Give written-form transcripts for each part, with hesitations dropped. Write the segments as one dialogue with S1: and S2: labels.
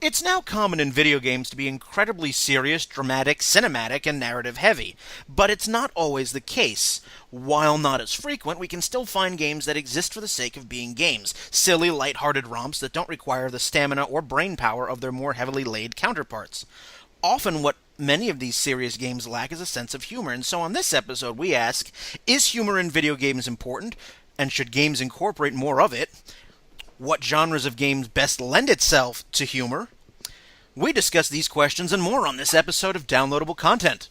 S1: It's now common in video games to be incredibly serious, dramatic, cinematic, and narrative heavy, but it's not always the case. While not as frequent, we can still find games that exist for the sake of being games, silly, light-hearted romps that don't require the stamina or brain power of their more heavily laid counterparts. Often what many of these serious games lack is a sense of humor, and so on this episode we ask, is humor in video games important, and should games incorporate more of it? What genres of games best lend itself to humor? We discuss these questions and more on this episode of Downloadable Content.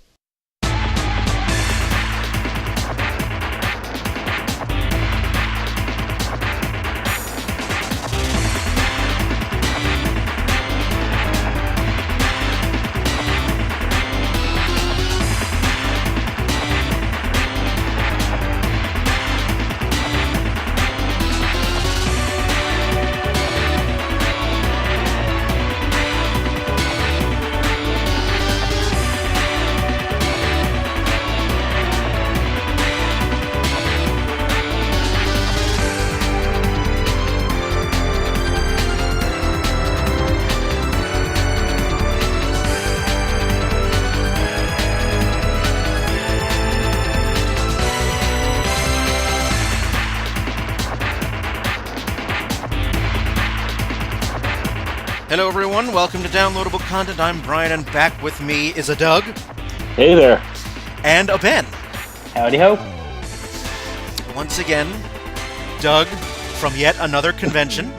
S1: Hello everyone, welcome to Downloadable Content. I'm Brian, and back with me is a Doug.
S2: Hey there.
S1: And a Ben.
S3: Howdy ho.
S1: Once again, Doug from yet another convention.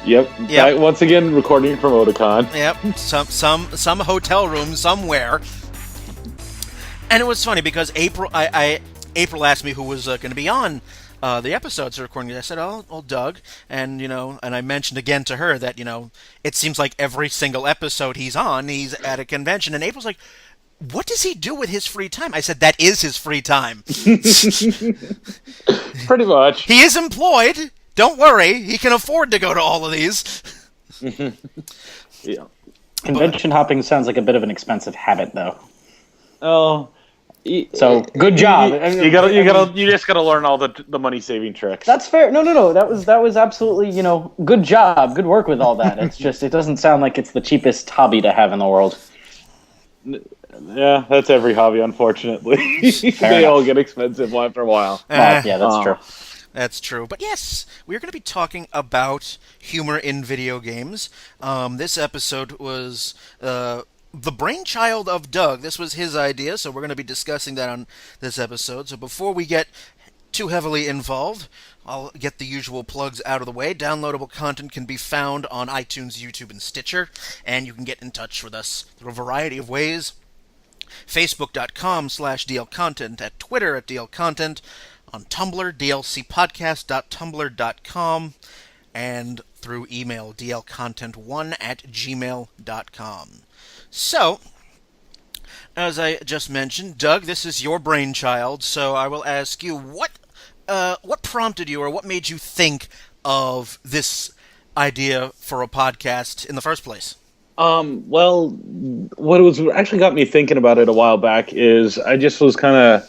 S2: Yep. Once again, recording from Otakon.
S1: Yep. Some hotel room somewhere. And it was funny because April asked me who was going to be on the episodes recording. I said, "Oh, Doug," and and I mentioned again to her that it seems like every single episode he's on, he's at a convention. And April's like, "What does he do with his free time?" I said, "That is his free time."
S2: Pretty much.
S1: He is employed. Don't worry, he can afford to go to all of these.
S2: Yeah.
S3: Convention hopping sounds like a bit of an expensive habit, though.
S2: Oh.
S3: So good job.
S2: You just gotta learn all the money saving tricks.
S3: That's fair. No. That was absolutely good job, good work with all that. It's just it doesn't sound like it's the cheapest hobby to have in the world.
S2: Yeah, that's every hobby, unfortunately. They all get expensive after a while.
S3: Yeah, that's true.
S1: That's true. But yes, we're going to be talking about humor in video games. This episode was the brainchild of Doug. This was his idea, so we're going to be discussing that on this episode. So before we get too heavily involved, I'll get the usual plugs out of the way. Downloadable Content can be found on iTunes, YouTube, and Stitcher, and you can get in touch with us through a variety of ways. Facebook.com/DLContent, at Twitter at DLContent, on Tumblr, dlcpodcast.tumblr.com, and through email, dlcontent1@gmail.com. So, as I just mentioned, Doug, this is your brainchild, so I will ask you, what prompted you, or what made you think of this idea for a podcast in the first place?
S2: Well, what was actually got me thinking about it a while back is I just was kind of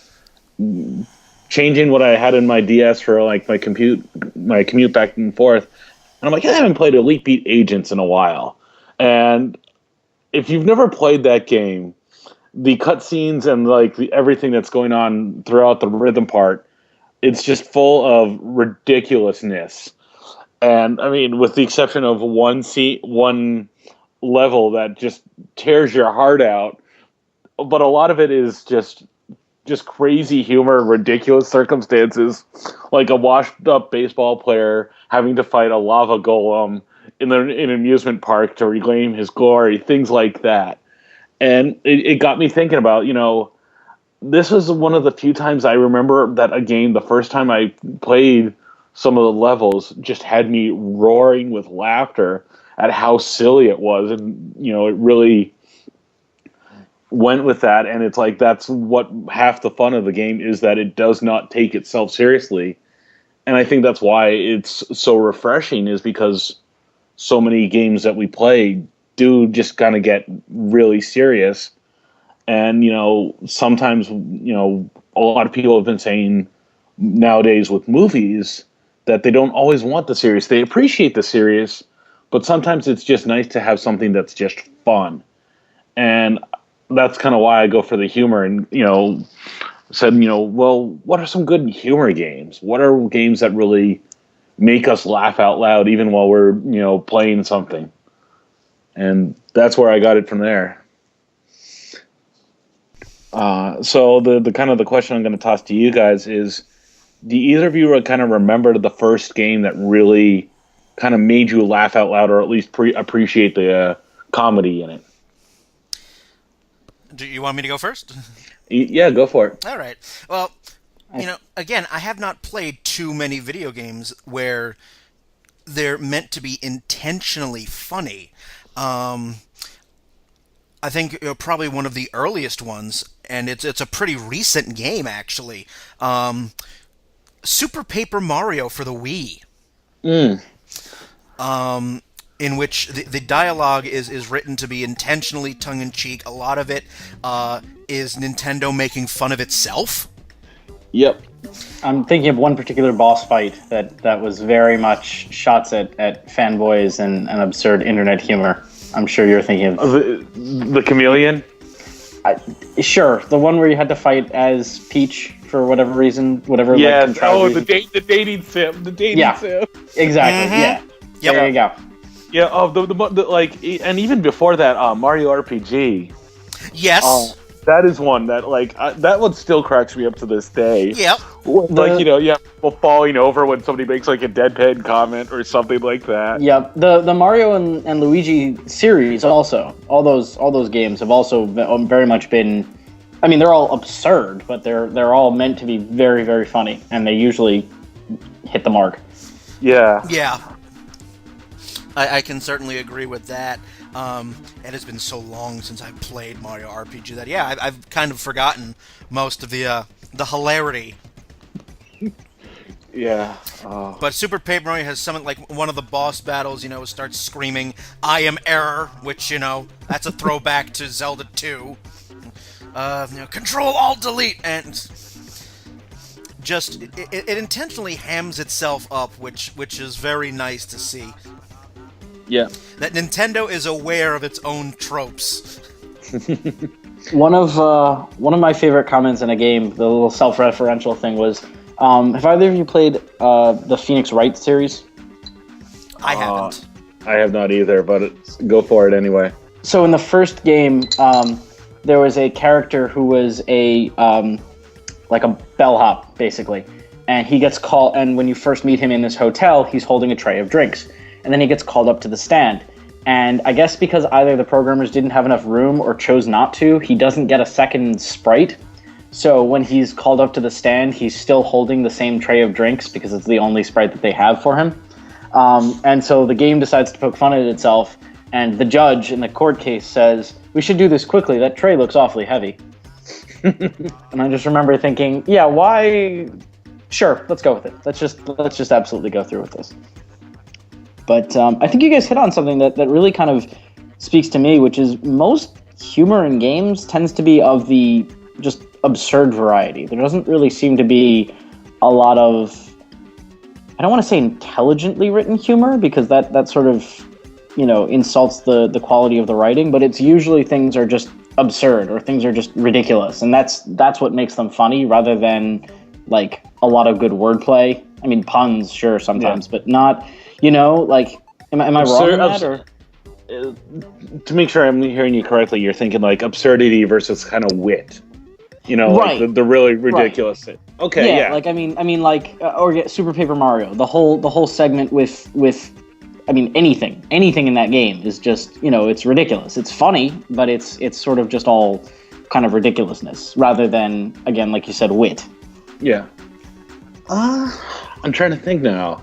S2: changing what I had in my DS for like my commute back and forth, and I'm like, I haven't played Elite Beat Agents in a while, and if you've never played that game, the cutscenes and everything that's going on throughout the rhythm part, it's just full of ridiculousness. And I mean, with the exception of one level that just tears your heart out, but a lot of it is just crazy humor, ridiculous circumstances, like a washed-up baseball player having to fight a lava golem in an amusement park to reclaim his glory, things like that. And it got me thinking about, this was one of the few times I remember that a game, the first time I played some of the levels, just had me roaring with laughter at how silly it was. And, it really went with that. And it's like, that's what half the fun of the game is, that it does not take itself seriously. And I think that's why it's so refreshing, is because so many games that we play do just kind of get really serious. And, sometimes, a lot of people have been saying nowadays with movies that they don't always want the serious. They appreciate the serious, but sometimes it's just nice to have something that's just fun. And that's kind of why I go for the humor and, said, well, what are some good humor games? What are games that really make us laugh out loud even while we're, playing something? And that's where I got it from there. So the kind of the question I'm going to toss to you guys is, do either of you kind of remember the first game that really kind of made you laugh out loud, or at least appreciate the comedy in it?
S1: Do you want me to go first?
S2: Yeah, go for it.
S1: All right. Well, again, I have not played too many video games where they're meant to be intentionally funny. I think probably one of the earliest ones, and it's a pretty recent game actually. Super Paper Mario for the Wii. In which the dialogue is written to be intentionally tongue-in-cheek. A lot of it is Nintendo making fun of itself.
S2: Yep.
S3: I'm thinking of one particular boss fight that was very much shots at fanboys and absurd internet humor. I'm sure you're thinking of...
S2: The chameleon?
S3: Sure, the one where you had to fight as Peach for whatever reason, whatever.
S2: Yes.
S3: Reason.
S2: The dating sim. The dating sim.
S3: Exactly.
S1: Mm-hmm.
S3: Yeah.
S1: Yep.
S3: There you go.
S2: Yeah. Oh, the and even before that, Mario RPG.
S1: Yes.
S2: That is one that that one still cracks me up to this day.
S1: Yep.
S2: People falling over when somebody makes like a deadpan comment or something like that.
S3: Yep. The Mario and Luigi series also, all those games have also very much been. I mean, they're all absurd, but they're all meant to be very, very funny, and they usually hit the mark.
S2: Yeah.
S1: Yeah. I can certainly agree with that. It has been so long since I've played Mario RPG that I've kind of forgotten most of the hilarity.
S2: Yeah.
S1: But Super Paper Mario has something like one of the boss battles, starts screaming, "I am error," which, that's a throwback to Zelda 2. Control, Alt, Delete, and just, it intentionally hams itself up, which is very nice to see.
S2: Yeah.
S1: That Nintendo is aware of its own tropes.
S3: One of my favorite comments in a game, the little self-referential thing was, have either of you played the Phoenix Wright series?
S1: I haven't.
S2: I have not either, but go for it anyway.
S3: So in the first game, there was a character who was a bellhop, basically, and he gets called. And when you first meet him in this hotel, he's holding a tray of drinks. And then he gets called up to the stand. And I guess because either the programmers didn't have enough room or chose not to, he doesn't get a second sprite. So when he's called up to the stand, he's still holding the same tray of drinks because it's the only sprite that they have for him. And so the game decides to poke fun at itself. And the judge in the court case says, "We should do this quickly. That tray looks awfully heavy." And I just remember thinking, yeah, why? Sure, let's go with it. Let's just absolutely go through with this. But I think you guys hit on something that really kind of speaks to me, which is most humor in games tends to be of the just absurd variety. There doesn't really seem to be a lot of, I don't want to say intelligently written humor, because that sort of, insults the quality of the writing, but it's usually things are just absurd or things are just ridiculous. And that's what makes them funny, rather than like a lot of good wordplay. I mean, puns, sure, sometimes, but not... am I wrong on that? Or?
S2: To make sure I'm hearing you correctly, you're thinking like absurdity versus kind of wit.
S3: Right.
S2: Like the really ridiculous thing. Okay, yeah.
S3: Or Super Paper Mario. The whole segment with anything in that game is just, it's ridiculous. It's funny, but it's sort of just all kind of ridiculousness rather than, again, like you said, wit.
S2: Yeah. I'm trying to think now.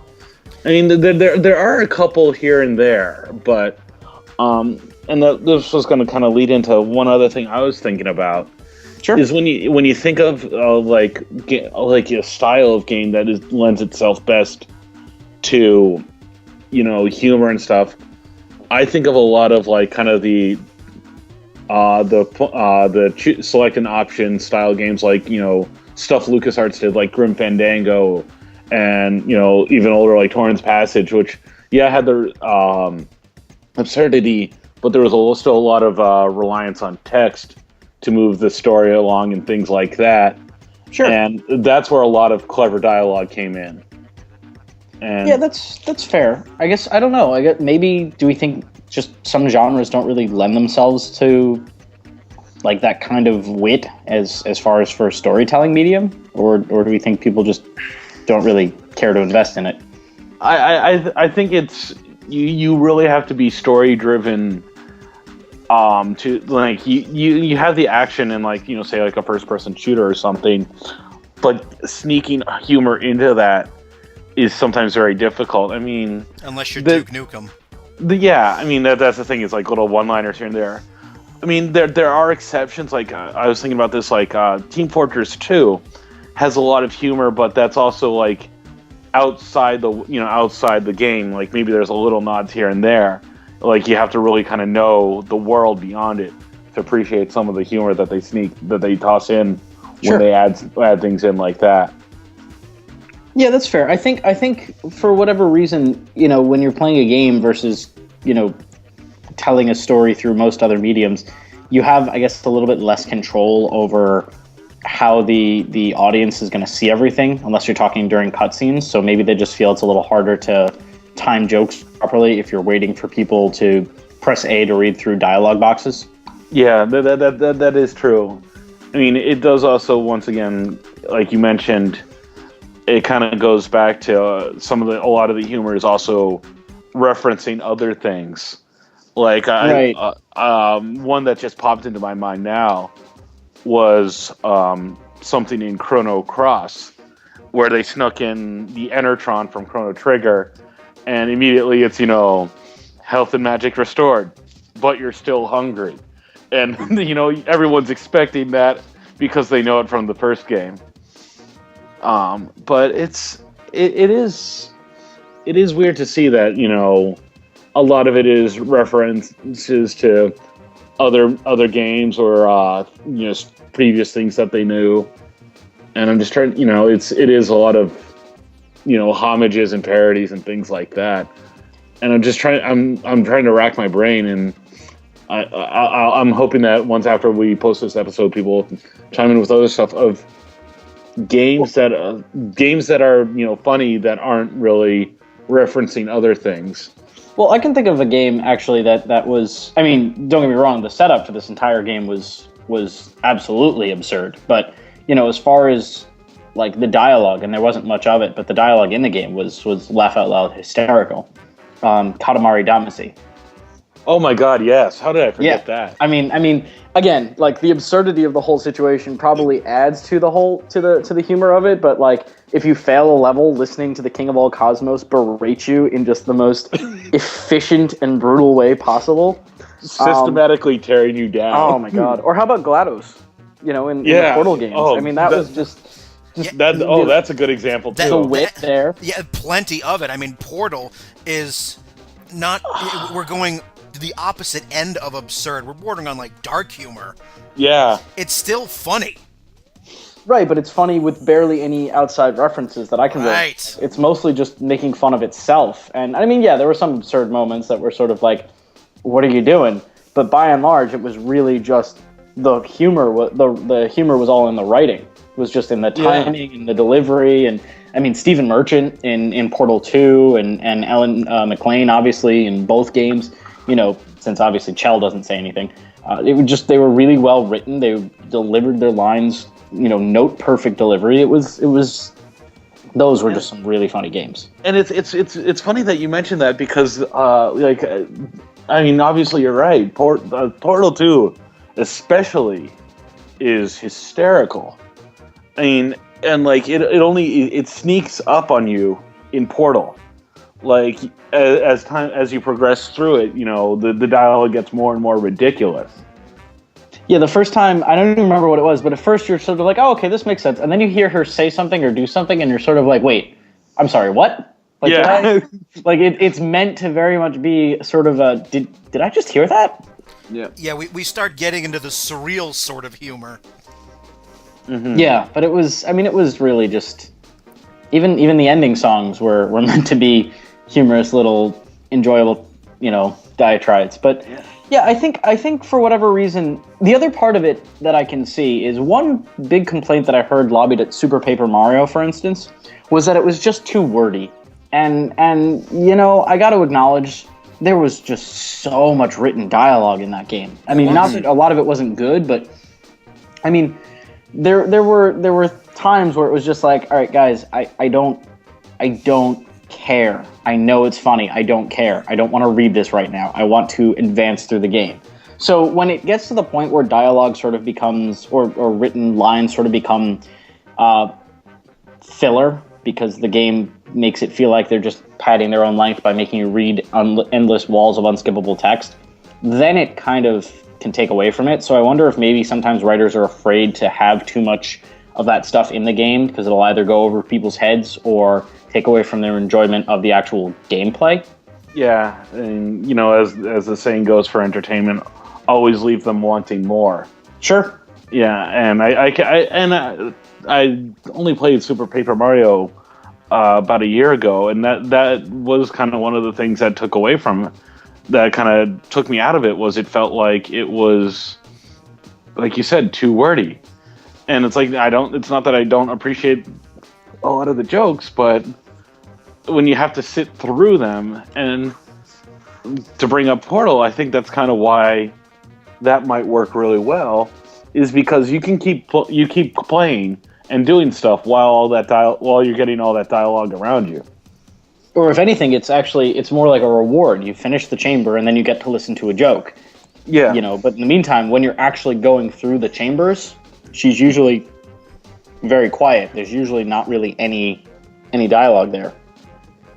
S2: I mean, there are a couple here and there, but this was going to kind of lead into one other thing I was thinking about.
S3: Sure.
S2: Is when you think of like a style of game that lends itself best to, humor and stuff. I think of a lot of like kind of the select an option style games, like stuff LucasArts did, like Grim Fandango. And, even older, like Torrance Passage, which, had the absurdity, but there was still a lot of reliance on text to move the story along and things like that.
S3: Sure.
S2: And that's where a lot of clever dialogue came in. And
S3: Yeah, that's fair. I guess I don't know. I guess maybe do we think just some genres don't really lend themselves to like that kind of wit as far as for a storytelling medium, or do we think people just don't really care to invest in it?
S2: I think it's you really have to be story driven. To like you have the action in like say like a first person shooter or something, but sneaking humor into that is sometimes very difficult. I mean,
S1: unless you're Duke Nukem.
S2: I mean that's the thing, is like little one liners here and there. I mean there are exceptions. Like I was thinking about this, like Team Fortress 2 has a lot of humor, but that's also like outside the game. Like maybe there's a little nods here and there. Like you have to really kind of know the world beyond it to appreciate some of the humor that they toss in
S3: Sure.
S2: when they add things in like that.
S3: Yeah, that's fair. I think for whatever reason, when you're playing a game versus, telling a story through most other mediums, you have, I guess, a little bit less control over how the audience is going to see everything, unless you're talking during cutscenes. So maybe they just feel it's a little harder to time jokes properly if you're waiting for people to press A to read through dialogue boxes.
S2: Yeah, that is true. I mean, it does also, once again, like you mentioned, it kind of goes back to a lot of the humor is also referencing other things. Like
S3: Right.
S2: one that just popped into my mind now was something in Chrono Cross, where they snuck in the Enertron from Chrono Trigger, and immediately it's health and magic restored, but you're still hungry, and everyone's expecting that because they know it from the first game. But it is weird to see that a lot of it is references to other games or previous things that they knew, and I'm just trying. It is a lot of homages and parodies and things like that, and I'm trying to rack my brain, and I'm hoping that once after we post this episode, people will chime in with other stuff of games that are funny that aren't really referencing other things.
S3: Well, I can think of a game actually that was. I mean, don't get me wrong. The setup for this entire game was absolutely absurd. But as far as like the dialogue, and there wasn't much of it, but the dialogue in the game was laugh out loud hysterical. Katamari Damacy.
S2: Oh my God, yes! How did I forget that?
S3: I mean, again, like the absurdity of the whole situation probably adds to the humor of it. But like, if you fail a level, listening to the King of All Cosmos berate you in just the most efficient and brutal way possible,
S2: systematically tearing you down.
S3: Oh my God! Or how about GLaDOS? In the Portal games.
S2: Oh,
S3: I mean, that was just.
S2: That's a good example too.
S3: The wit there.
S1: Yeah, plenty of it. I mean, Portal is not. We're going to the opposite end of absurd. We're bordering on like dark humor.
S2: Yeah.
S1: It's still funny.
S3: Right, but it's funny with barely any outside references that I can.
S1: Right.
S3: It's mostly just making fun of itself, and I mean, yeah, there were some absurd moments that were sort of like, "What are you doing?" But by and large, it was really just the humor. The humor was all in the writing. It was just in the timing and the delivery, and I mean, Stephen Merchant in Portal 2 and Ellen McLean, obviously, in both games, since obviously Chell doesn't say anything. They were really well written. They delivered their lines, note perfect delivery. It was those were just some really funny games.
S2: And it's funny that you mentioned that because I mean, obviously you're right. Portal 2 especially is hysterical. I mean, and like it sneaks up on you in Portal. Like as you progress through it, the dialogue gets more and more ridiculous.
S3: Yeah, the first time, I don't even remember what it was, but at first you're sort of like, oh, okay, this makes sense. And then you hear her say something or do something, and you're sort of like, wait, I'm sorry, what? Like,
S2: yeah.
S3: It's meant to very much be sort of a, did I just hear that?
S2: Yeah.
S1: Yeah, we start getting into the surreal sort of humor.
S2: Mm-hmm.
S3: Yeah, but it was really just, even the ending songs were meant to be humorous little enjoyable, diatribes. But yeah, I think for whatever reason, the other part of it that I can see is one big complaint that I heard lobbied at Super Paper Mario, for instance, was that it was just too wordy. And you know, I got to acknowledge there was just so much written dialogue in that game. I mean, not that a lot of it wasn't good, but I mean, there were times where it was just like, all right, guys, I don't care. I know it's funny. I don't care. I don't want to read this right now. I want to advance through the game. So when it gets to the point where dialogue sort of becomes, or written lines sort of become filler, because the game makes it feel like they're just padding their own length by making you read endless walls of unskippable text, then it kind of can take away from it. So I wonder if maybe sometimes writers are afraid to have too much of that stuff in the game because it'll either go over people's heads or take away from their enjoyment of the actual gameplay.
S2: Yeah, and you know, as the saying goes for entertainment, always leave them wanting more.
S3: Sure.
S2: Yeah, and I only played Super Paper Mario about a year ago, and that was kind of one of the things that took away from it, that kind of took me out of it. Was it felt like it was, like you said, too wordy, and it's like it's not that I don't appreciate a lot of the jokes, but when you have to sit through them, and to bring up Portal, I think that's kind of why that might work really well, is because you can keep playing and doing stuff while you're getting all that dialogue around you.
S3: Or if anything, it's more like a reward. You finish the chamber and then you get to listen to a joke.
S2: Yeah.
S3: You know, but in the meantime, when you're actually going through the chambers, she's usually very quiet. There's usually not really any dialogue there.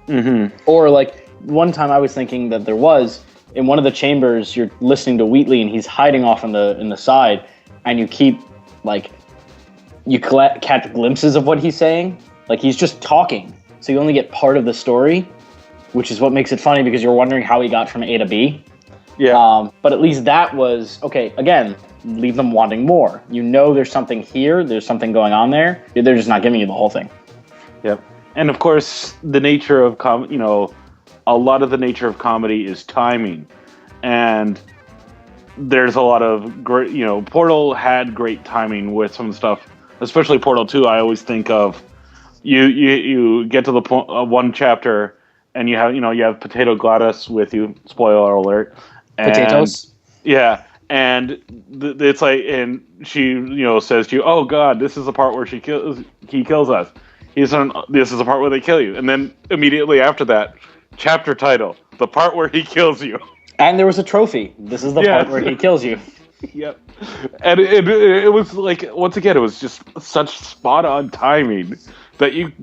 S2: Mm-hmm.
S3: Or like one time I was thinking that there was, in one of the chambers, you're listening to Wheatley and he's hiding off in the side, and you keep like you catch glimpses of what he's saying. Like he's just talking, so you only get part of the story, which is what makes it funny because you're wondering how he got from A to B.
S2: Yeah.
S3: But at least that was okay. Again, leave them wanting more. You know, there's something here. There's something going on there. They're just not giving you the whole thing.
S2: Yep. And of course, the nature of a lot of the nature of comedy is timing, and there's a lot of great. Portal had great timing with some stuff, especially Portal 2. I always think of you get to the point one chapter, and you have Potato Gladys with you. Spoiler alert. And,
S3: Potatoes.
S2: Yeah, and it's like, and she says to you, "Oh God, this is the part where he kills us." This is the part where they kill you, and then immediately after that, chapter title: the part where he kills you.
S3: And there was a trophy. This is the part where he kills you.
S2: Yep. And it was like, once again, it was just such spot on timing that you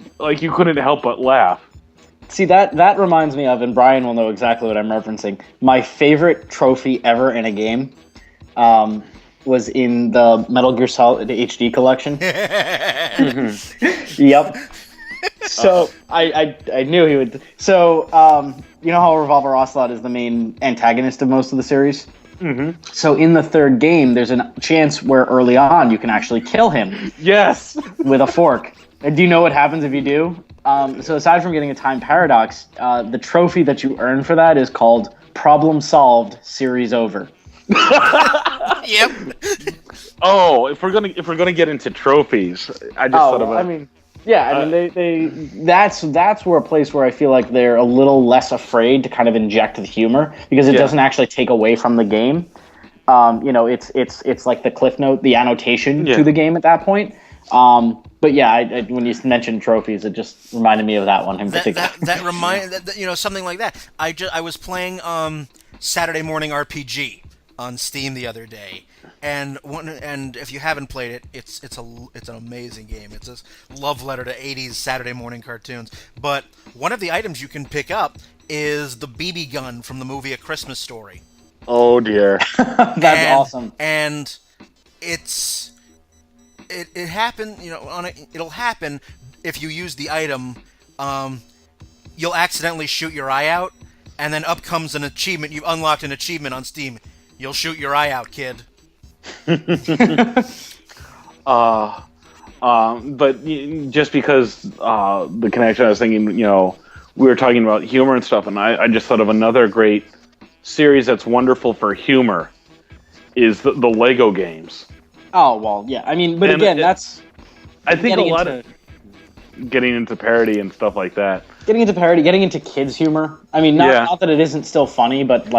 S2: couldn't help but laugh.
S3: See, that reminds me of, and Brian will know exactly what I'm referencing, my favorite trophy ever in a game was in the Metal Gear Solid HD collection. Mm-hmm. Yep. So I knew he would. So you know how Revolver Ocelot is the main antagonist of most of the series?
S2: Mm-hmm.
S3: So in the third game, there's a chance where early on you can actually kill him.
S2: Yes.
S3: With a fork. And do you know what happens if you do? So aside from getting a time paradox, the trophy that you earn for that is called Problem Solved, Series Over.
S1: Yep.
S2: Oh, if we're gonna get into trophies, I just thought about.
S3: That's where a place where I feel like they're a little less afraid to kind of inject the humor because it doesn't actually take away from the game. It's like the cliff note, the annotation to the game at that point. But yeah, when you mentioned trophies, it just reminded me of that one in particular.
S1: Something like that. I was playing Saturday Morning RPG on Steam the other day, and if you haven't played it, it's an amazing game. It's a love letter to 80s Saturday morning cartoons. But one of the items you can pick up is the BB gun from the movie A Christmas Story.
S2: Oh dear,
S3: that's awesome.
S1: And it happened. It'll happen if you use the item. You'll accidentally shoot your eye out, and then up comes an achievement. You've unlocked an achievement on Steam. You'll shoot your eye out, kid.
S2: But just because the connection, I was thinking, we were talking about humor and stuff, and I just thought of another great series that's wonderful for humor is the Lego games.
S3: Oh well, yeah. I mean, but
S2: And
S3: again, that's
S2: I think a lot
S3: into,
S2: of getting into parody and stuff like that.
S3: getting into parody, getting into kids humor. I mean, not that it isn't still funny, but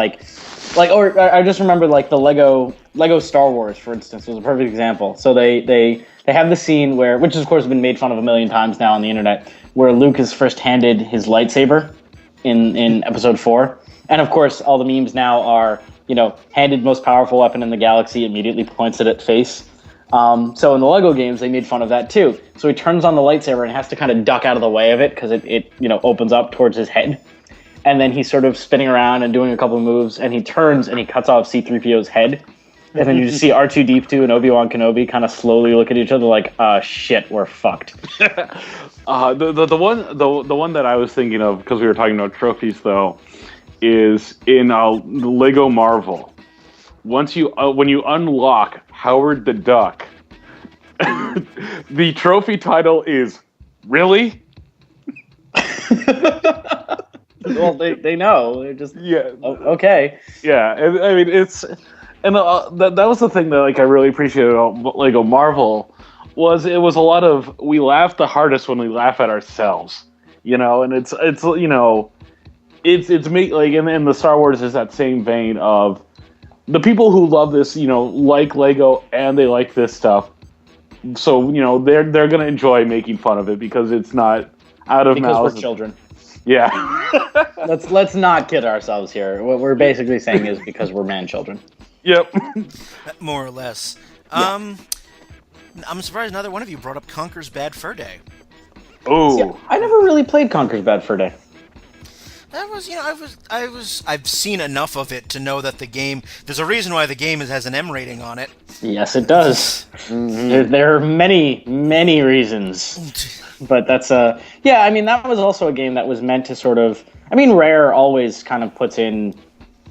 S3: or I just remember like the Lego Star Wars, for instance, was a perfect example. So they have the scene where, which of course has been made fun of a million times now on the internet, where Luke is first handed his lightsaber in Episode 4, and of course all the memes now are, handed most powerful weapon in the galaxy, immediately points it at face. So in the Lego games, they made fun of that too. So he turns on the lightsaber and has to kind of duck out of the way of it because it opens up towards his head. And then he's sort of spinning around and doing a couple of moves, and he turns and he cuts off C-3PO's head. And then you just see R2-D2 and Obi-Wan Kenobi kind of slowly look at each other like, shit, we're fucked.
S2: The one that I was thinking of, because we were talking about trophies though, is in Lego Marvel. Once when you unlock Howard the Duck, the trophy title is Really?
S3: Well, they know. They're just okay.
S2: Yeah, I mean that was the thing that like I really appreciated about Lego Marvel was it was a lot of we laugh the hardest when we laugh at ourselves, and it's me like in the Star Wars is that same vein of the people who love this, like Lego and they like this stuff. So, they're going to enjoy making fun of it because it's not out of malice.
S3: Because we're children.
S2: Yeah.
S3: Let's not kid ourselves here. What we're basically saying is because we're man-children.
S2: Yep.
S1: More or less.
S3: Yeah.
S1: I'm surprised neither one of you brought up Conker's Bad Fur Day.
S2: Oh.
S3: I never really played Conker's Bad Fur Day.
S1: That was, I've seen enough of it to know that the game, there's a reason why the game has an M rating on it.
S3: Yes, it does. Mm-hmm. There are many, many reasons. But that's, that was also a game that was meant to sort of, Rare always kind of puts in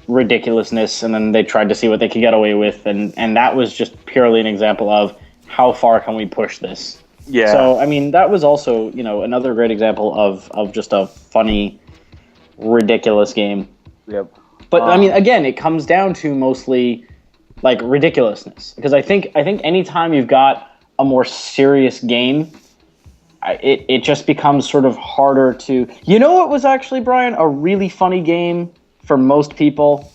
S3: ridiculousness, and then they tried to see what they could get away with, and that was just purely an example of how far can we push this.
S2: Yeah.
S3: So, that was also, another great example of just a funny, ridiculous game.
S2: Yep.
S3: But again, it comes down to mostly like ridiculousness, because I think anytime you've got a more serious game, it just becomes sort of harder to. What was actually, Brian, a really funny game for most people?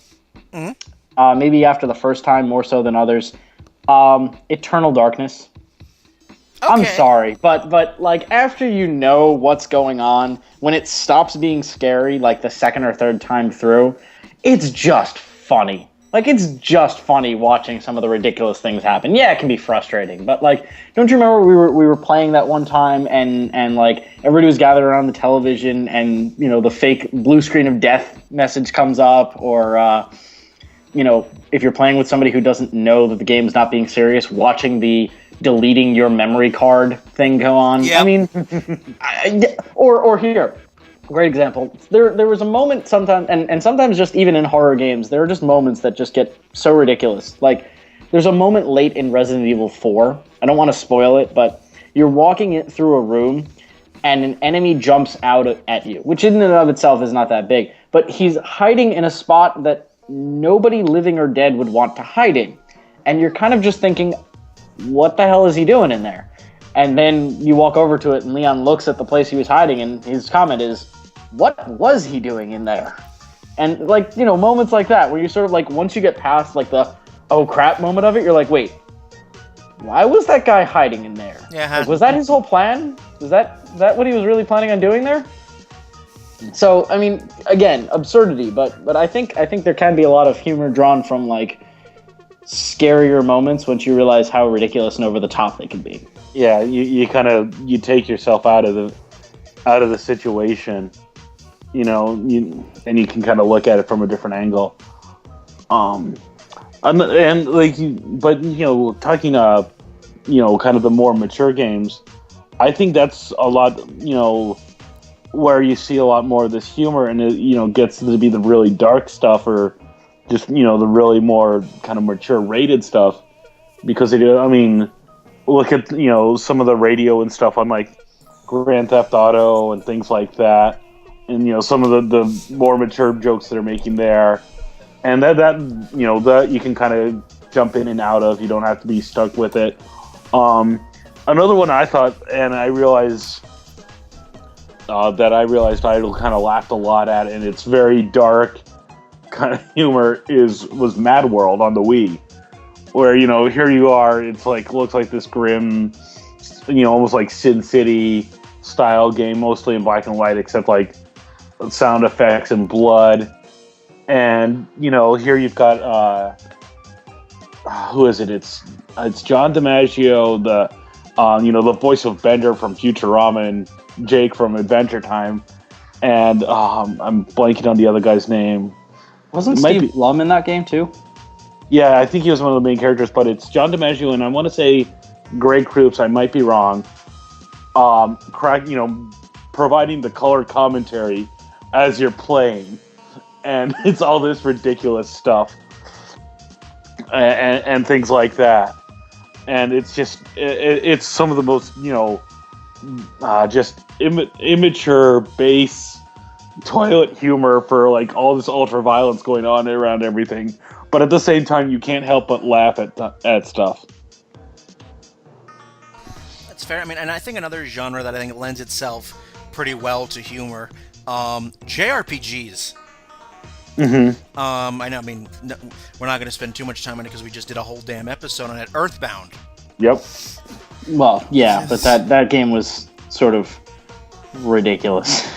S3: Mm-hmm. Maybe after the first time more so than others. Eternal Darkness. Okay. I'm sorry, but like after you know what's going on, when it stops being scary, like the second or third time through, it's just funny. Like it's just funny watching some of the ridiculous things happen. Yeah, it can be frustrating, but like, don't you remember we were playing that one time and like everybody was gathered around the television and the fake blue screen of death message comes up, or if you're playing with somebody who doesn't know that the game's not being serious, watching the deleting your memory card thing go on. Yep. Or here, great example. There was a moment sometimes, and sometimes just even in horror games, there are just moments that just get so ridiculous. Like, there's a moment late in Resident Evil 4. I don't want to spoil it, but you're walking through a room, and an enemy jumps out at you, which in and of itself is not that big. But he's hiding in a spot that nobody living or dead would want to hide in. And you're kind of just thinking, what the hell is he doing in there? And then you walk over to it, and Leon looks at the place he was hiding, and his comment is, what was he doing in there? And, like, moments like that, where you sort of, like, once you get past, like, the oh crap moment of it, you're like, wait, why was that guy hiding in there?
S1: Yeah.
S3: Like, was that his whole plan? Is that what he was really planning on doing there? So, again, absurdity, but I think there can be a lot of humor drawn from, like, scarier moments once you realize how ridiculous and over the top they can be.
S2: Yeah, you kind of take yourself out of the situation, and you can kind of look at it from a different angle. Talking kind of the more mature games, I think that's a lot, where you see a lot more of this humor, and it gets to be the really dark stuff, or just, the really more kind of mature rated stuff, because look at, some of the radio and stuff on like Grand Theft Auto and things like that. And, some of the more mature jokes that are making there. and that that you can kind of jump in and out of. You don't have to be stuck with it. Another one I thought, and I realized I kind of laughed a lot at, and it's very dark kind of humor, was Mad World on the Wii, where here you are, it's like looks like this grim, almost like Sin City style game, mostly in black and white, except like sound effects and blood. And here you've got who is it? It's John DiMaggio, the voice of Bender from Futurama, and Jake from Adventure Time, and I'm blanking on the other guy's name.
S3: Wasn't Steve Blum in that game too?
S2: Yeah, I think he was one of the main characters, but it's John DiMaggio, and I want to say Greg Proops. I might be wrong. Providing the color commentary as you're playing, and it's all this ridiculous stuff and things like that, and it's just it's some of the most just immature base toilet humor for like all this ultra violence going on around everything, but at the same time you can't help but laugh at stuff.
S1: That's fair. I mean, and I think another genre that I think lends itself pretty well to humor, JRPGs.
S2: Mm-hmm.
S1: I know. I mean, no, we're not going to spend too much time on it because we just did a whole damn episode on it. Earthbound.
S2: Yep.
S3: Well, yeah, but that game was sort of ridiculous.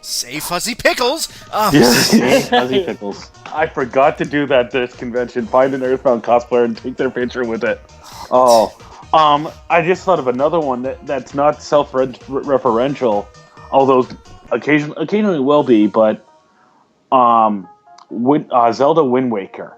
S1: Say Fuzzy Pickles.
S3: Say Fuzzy Pickles.
S2: I forgot to do that this convention. Find an Earthbound cosplayer and take their picture with it. Oh. I just thought of another one that's not self-referential, although occasionally will be, but Zelda Wind Waker.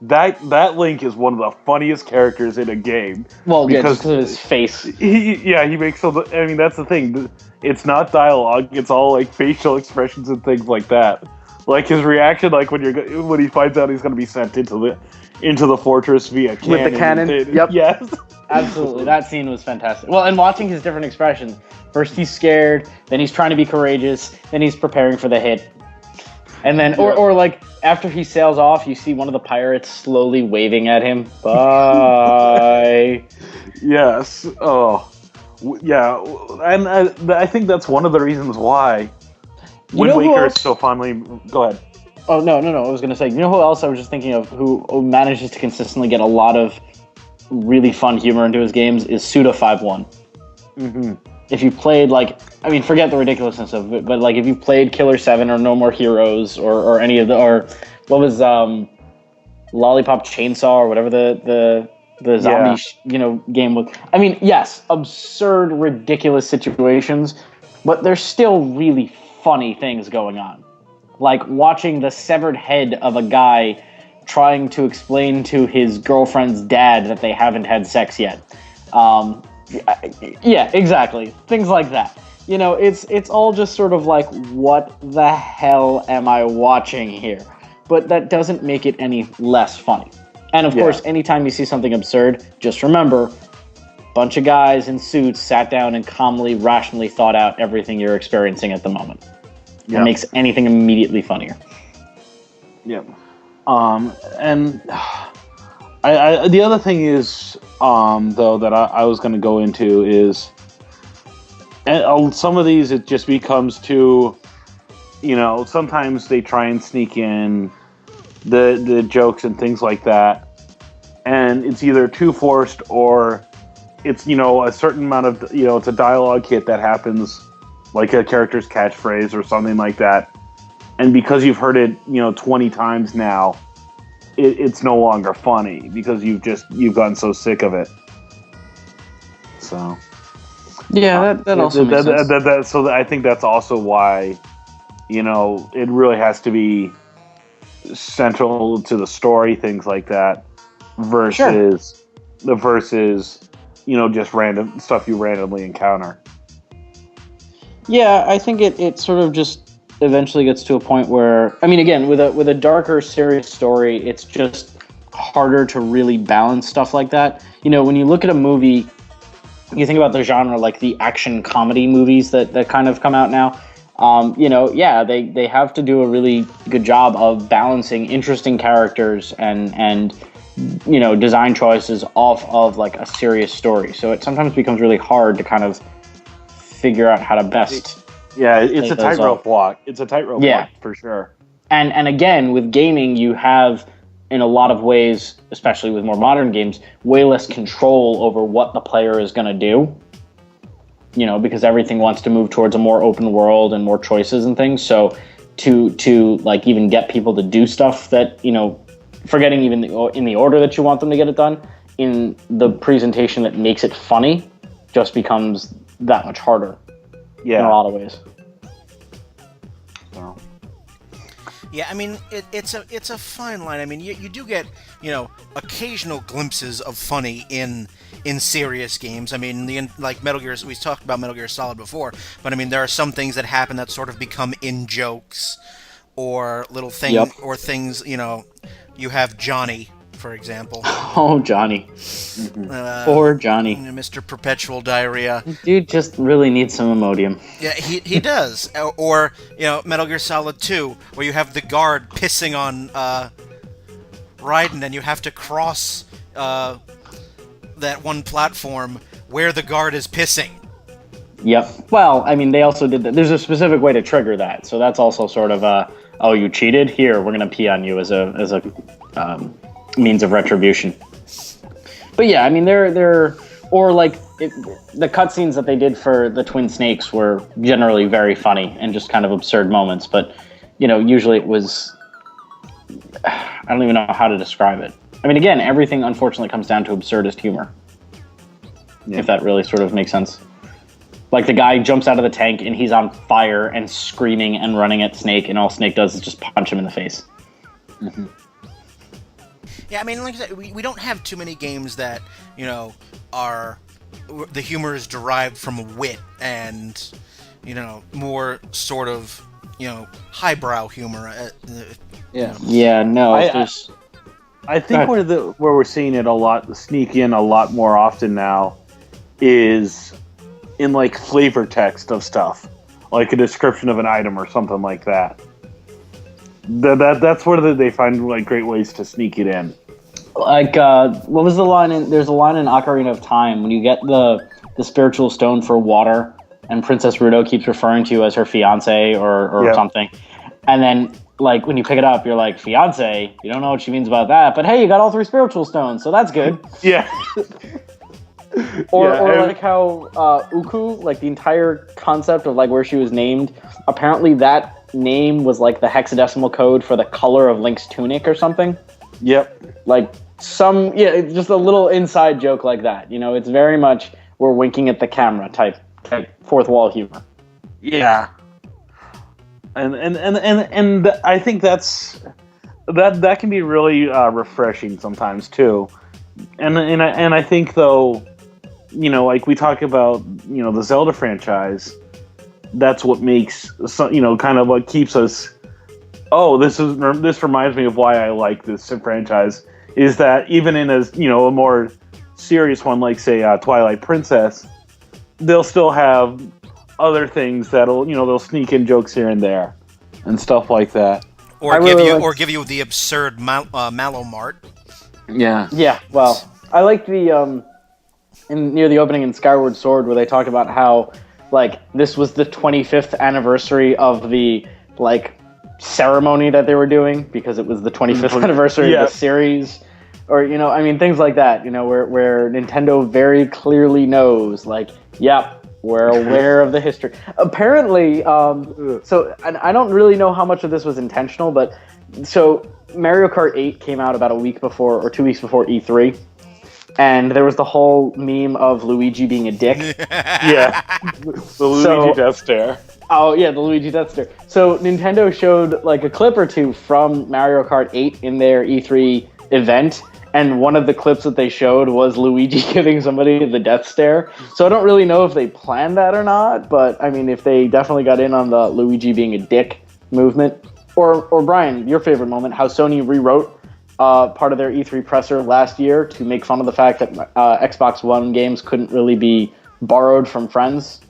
S2: That Link is one of the funniest characters in a game.
S3: Well, because of his face.
S2: He makes I mean, that's the thing. It's not dialogue. It's all like facial expressions and things like that. Like his reaction, like when he finds out he's going to be sent into the fortress via cannon.
S3: With the cannon. Yep.
S2: Yes.
S3: Absolutely. That scene was fantastic. Well, and watching his different expressions. First he's scared, then he's trying to be courageous, then he's preparing for the hit. And then, or like, after he sails off, you see one of the pirates slowly waving at him. Bye.
S2: Yes. Oh. Yeah. And I think that's one of the reasons why Wind Waker is so fondly... Go ahead.
S3: Oh, no. I was going to say, you know who else I was just thinking of who manages to consistently get a lot of really fun humor into his games is Suda51.
S2: Mm-hmm.
S3: If you played, forget the ridiculousness of it, but, if you played Killer 7 or No More Heroes or any of or what was, Lollipop Chainsaw or whatever the zombie, game was. I mean, yes, absurd, ridiculous situations, but there's still really funny things going on. Like watching the severed head of a guy trying to explain to his girlfriend's dad that they haven't had sex yet. Yeah, exactly. Things like that. It's all just sort of like, what the hell am I watching here? But that doesn't make it any less funny. And of course, anytime you see something absurd, just remember, bunch of guys in suits sat down and calmly, rationally thought out everything you're experiencing at the moment. It makes anything immediately funnier.
S2: Yep. And the other thing is, though, that I was going to go into is, and some of these it just becomes too, sometimes they try and sneak in the jokes and things like that, and it's either too forced or it's a certain amount of it's a dialogue hit that happens, like a character's catchphrase or something like that, and because you've heard it 20 times now, it's no longer funny because you've gotten so sick of it. So
S3: yeah, that also makes sense.
S2: So I think that's also why it really has to be central to the story, things like that, versus just random stuff you randomly encounter.
S3: Yeah, I think it sort of just eventually gets to a point where, I mean, again, with a darker, serious story, it's just harder to really balance stuff like that. When you look at a movie, you think about the genre like the action comedy movies that kind of come out now. They have to do a really good job of balancing interesting characters and design choices off of like a serious story. So it sometimes becomes really hard to kind of figure out how to best.
S2: Yeah, it's a tightrope walk. It's a tightrope walk for sure.
S3: And again, with gaming, you have, in a lot of ways, especially with more modern games, way less control over what the player is going to do. Because everything wants to move towards a more open world and more choices and things. So to like even get people to do stuff that, forgetting even in the order that you want them to get it done, in the presentation that makes it funny, just becomes that much harder. Yeah. In a lot of ways.
S2: Wow.
S1: Yeah, I mean, it's a fine line. I mean, you do get, occasional glimpses of funny in serious games. I mean, like Metal Gear, we talked about Metal Gear Solid before, but I mean, there are some things that happen that sort of become in-jokes, or little things, or things, you have Johnny, for example.
S3: Oh, Johnny. Poor Johnny.
S1: Mr. Perpetual Diarrhea.
S3: Dude just really needs some Imodium.
S1: Yeah, he does. Or, Metal Gear Solid 2, where you have the guard pissing on Raiden, and you have to cross that one platform where the guard is pissing.
S3: Yep. Well, I mean, they also did that. There's a specific way to trigger that, so that's also sort of oh, you cheated? Here, we're gonna pee on you as a means of retribution. But yeah, I mean, the cutscenes that they did for the Twin Snakes were generally very funny and just kind of absurd moments. But usually it was, I don't even know how to describe it. I mean, again, everything unfortunately comes down to absurdist humor. Yeah. If that really sort of makes sense. Like the guy jumps out of the tank and he's on fire and screaming and running at Snake, and all Snake does is just punch him in the face.
S2: Mm-hmm.
S1: Yeah, I mean, like I said, we don't have too many games that, are, the humor is derived from wit and, more sort of, highbrow humor.
S2: I think where we're seeing it sneak in a lot more often now is in like flavor text of stuff, like a description of an item or something like that. That's where they find like great ways to sneak it in.
S3: Like, what was the line there's a line in Ocarina of Time when you get the spiritual stone for water, and Princess Ruto keeps referring to you as her fiance or something. And then, like, when you pick it up, you're like, fiance? You don't know what she means about that, but hey, you got all 3 spiritual stones, so that's good.
S2: Yeah.
S3: Or like how Uku, like the entire concept of like where she was named, apparently that name was like the hexadecimal code for the color of Link's tunic or something.
S2: Yep.
S3: Like just a little inside joke like that. It's very much we're winking at the camera type fourth wall humor.
S2: Yeah. And I think that can be really refreshing sometimes too. And I think though, like we talk about, the Zelda franchise, that's what makes, kind of what keeps us, this reminds me of why I like this franchise, is that even in a more serious one, like say Twilight Princess, they'll still have other things that'll, they'll sneak in jokes here and there and stuff like that.
S1: Or give you the absurd Malomart.
S2: Yeah.
S3: Yeah, well, I like the near the opening in Skyward Sword where they talked about how like this was the 25th anniversary of the like ceremony that they were doing because it was the 25th anniversary of the series, or things like that, where Nintendo very clearly knows, like, yep, we're aware of the history. Apparently, and I don't really know how much of this was intentional, but so Mario Kart 8 came out about a week before or 2 weeks before E3. And there was the whole meme of Luigi being a dick.
S2: Yeah. The Luigi Death Stare.
S3: Oh, yeah, the Luigi Death Stare. So Nintendo showed like a clip or two from Mario Kart 8 in their E3 event. And one of the clips that they showed was Luigi giving somebody the Death Stare. So I don't really know if they planned that or not. But, I mean, if they definitely got in on the Luigi being a dick movement. Or Brian, your favorite moment, how Sony rewrote part of their E3 presser last year to make fun of the fact that Xbox One games couldn't really be borrowed from friends.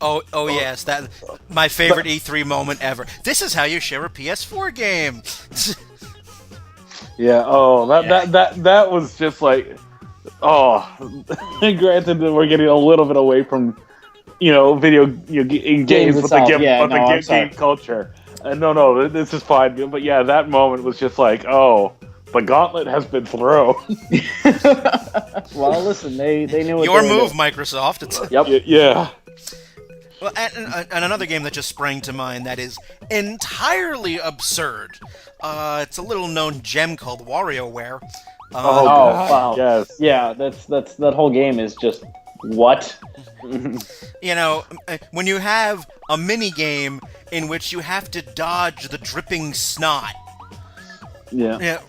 S1: Oh yes, that my favorite E3 moment ever. This is how you share a PS4 game.
S2: Yeah. Oh, that was just like, oh. Granted, that we're getting a little bit away from video games, but
S3: itself. Yeah, no, I'm
S2: game
S3: sorry.
S2: culture. No, this is fine. But yeah, that moment was just like, oh, the gauntlet has been thrown.
S3: Well, listen, they knew what
S1: Your
S3: they were
S1: move,
S3: doing.
S1: Microsoft. It's,
S3: Yep.
S2: Yeah.
S1: well, and another game that just sprang to mind that is entirely absurd. It's a little known gem called WarioWare.
S2: Oh,
S3: Oh,
S2: God,
S3: wow.
S2: yes.
S3: Yeah, that's that whole game is just what?
S1: When you have a mini game in which you have to dodge the dripping snot.
S2: Yeah.
S1: Yeah.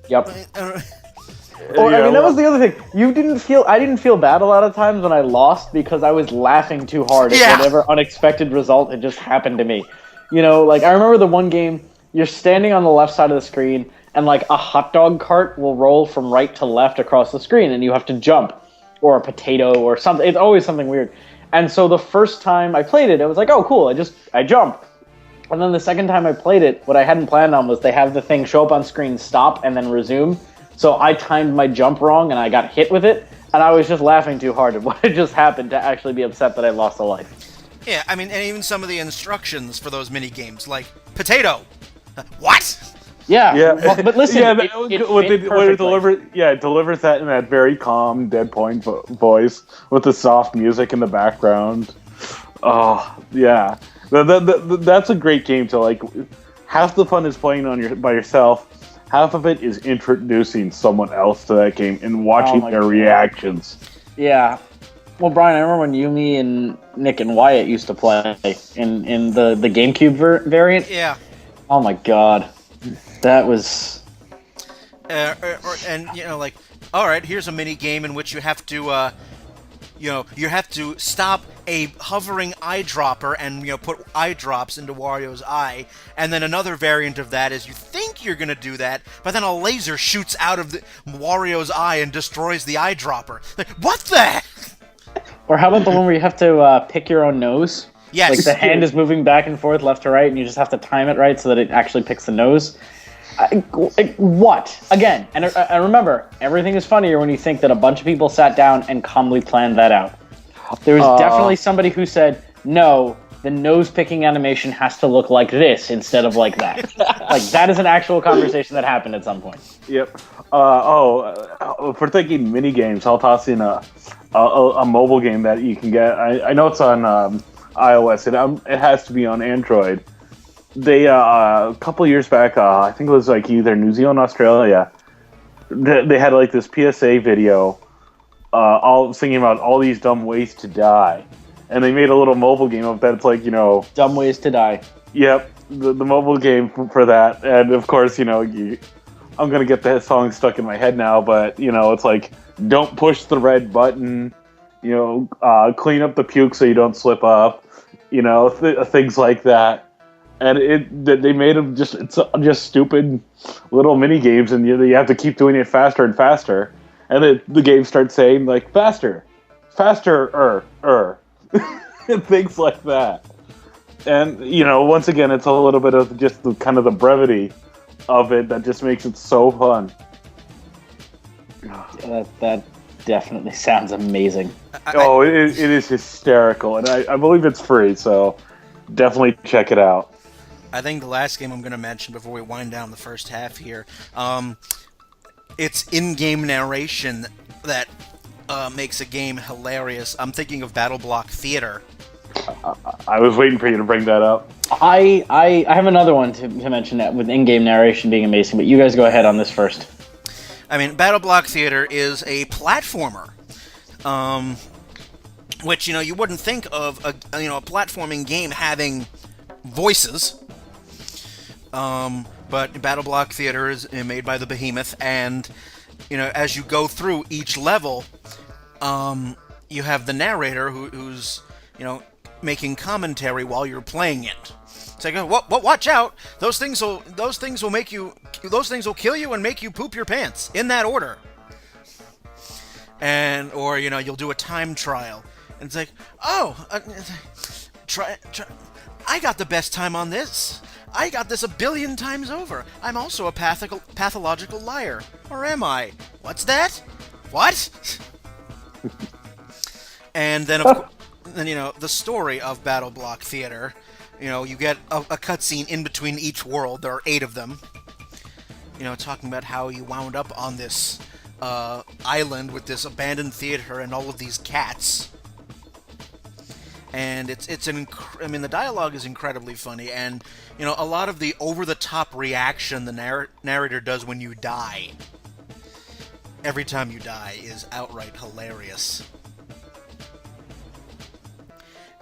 S3: Yep.
S1: uh,
S3: Or, I
S2: Yeah,
S3: mean, that was the other thing. I didn't feel bad a lot of times when I lost because I was laughing too hard at
S1: Yeah.
S3: whatever unexpected result had just happened to me. Like I remember the one game, you're standing on the left side of the screen and like a hot dog cart will roll from right to left across the screen and you have to jump. Or a potato or something. It's always something weird. And so the first time I played it, I was like, oh, cool, I jump. And then the second time I played it, what I hadn't planned on was they have the thing show up on screen, stop, and then resume. So I timed my jump wrong and I got hit with it, and I was just laughing too hard at what had just happened to actually be upset that I lost a life.
S1: yeah, I mean, and even some of the instructions for those mini games, like potato. What?
S3: Yeah,
S2: Yeah,
S3: but listen,
S2: yeah,
S3: it fit perfectly.
S2: it delivers that in that very calm, dead point voice with the soft music in the background. Oh, yeah, that's a great game to like. Half the fun is playing by yourself. Half of it is introducing someone else to that game and watching
S3: my
S2: their
S3: God.
S2: reactions.
S3: Yeah. Well, Brian, I remember when you, me, and Nick and Wyatt used to play in the GameCube variant.
S1: Yeah.
S3: Oh my God, that was.
S1: And like, all right, here's a mini game in which you have to, you have to stop a hovering eyedropper and put eye drops into Wario's eye, and then another variant of that is you think you're gonna do that, but then a laser shoots out of Wario's eye and destroys the eyedropper. Like, what the heck?
S3: Or how about the one where you have to pick your own nose?
S1: Yes.
S3: Like the hand is moving back and forth, left to right, and you just have to time it right so that it actually picks the nose. What? Again, and remember, everything is funnier when you think that a bunch of people sat down and calmly planned that out. There was definitely somebody who said, no, the nose-picking animation has to look like this instead of like that. Like, that is an actual conversation that happened at some point.
S2: Yep. For thinking mini games, I'll toss in a mobile game that you can get. I know it's on iOS. It has to be on Android. They a couple years back, I think it was like either New Zealand, Australia. They had like this PSA video, all singing about all these dumb ways to die, and they made a little mobile game of that. It's like
S3: Dumb ways to die.
S2: Yep, the mobile game for that, and of course I'm gonna get that song stuck in my head now, but it's like don't push the red button, clean up the puke so you don't slip up, things like that. And they made them just stupid little mini games, and you have to keep doing it faster and faster. And the game starts saying like faster, and things like that. And once again, it's a little bit of just the kind of the brevity of it that just makes it so fun.
S3: That definitely sounds amazing.
S2: It is hysterical, and I believe it's free, so definitely check it out.
S1: I think the last game I'm going to mention before we wind down the first half here, it's in-game narration that makes a game hilarious. I'm thinking of Battle Block Theater.
S2: I was waiting for you to bring that up.
S3: I have another one to mention that with in-game narration being amazing, but you guys go ahead on this first.
S1: I mean, Battle Block Theater is a platformer, which you wouldn't think of a platforming game having voices. But Battle Block Theater is made by the Behemoth, and as you go through each level, you have the narrator who's making commentary while you're playing it. It's like, watch out! Those things will kill you and make you poop your pants in that order. Or you'll do a time trial, and it's like, try. I got the best time on this. I got this 1 billion times over. I'm also a pathological liar. Or am I? What's that? What? And then, the story of Battle Block Theater. You get a cutscene in between each world. There are 8 of them. Talking about how you wound up on this island with this abandoned theater and all of these cats. And the dialogue is incredibly funny, and a lot of the over-the-top reaction the narrator does when you die, every time you die, is outright hilarious.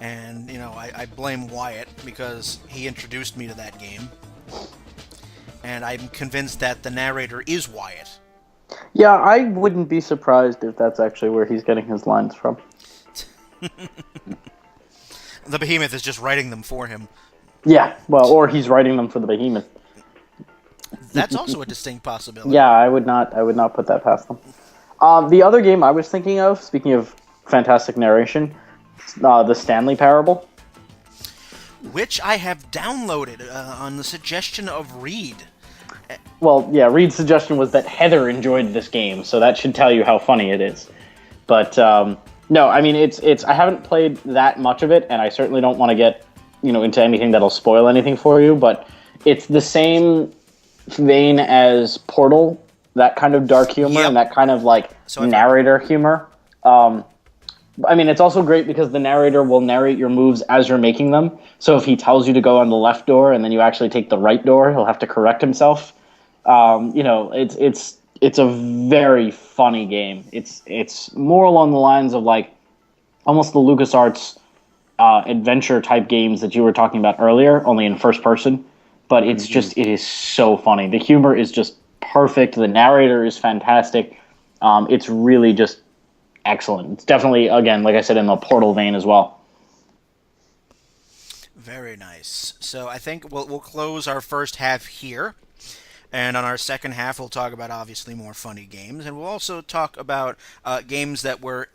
S1: And I blame Wyatt because he introduced me to that game, and I'm convinced that the narrator is Wyatt.
S3: Yeah, I wouldn't be surprised if that's actually where he's getting his lines from.
S1: The Behemoth is just writing them for him.
S3: Yeah, well, or he's writing them for the Behemoth.
S1: That's also a distinct possibility.
S3: Yeah, I would not put that past them. The other game I was thinking of, speaking of fantastic narration, the Stanley Parable.
S1: Which I have downloaded on the suggestion of Reed.
S3: Well, yeah, Reed's suggestion was that Heather enjoyed this game, so that should tell you how funny it is. But no, I mean it's. I haven't played that much of it, and I certainly don't want to get into anything that'll spoil anything for you. But it's the same vein as Portal, that kind of dark humor and that kind of narrator humor. I mean, it's also great because the narrator will narrate your moves as you're making them. So if he tells you to go on the left door and then you actually take the right door, he'll have to correct himself. It's a very funny game. It's more along the lines of almost the LucasArts adventure type games that you were talking about earlier, only in first person. But it is so funny. The humor is just perfect. The narrator is fantastic. It's really just excellent. It's definitely, again, like I said, in the Portal vein as well.
S1: Very nice. So I think we'll close our first half here. And on our second half, we'll talk about obviously more funny games, and we'll also talk about games that were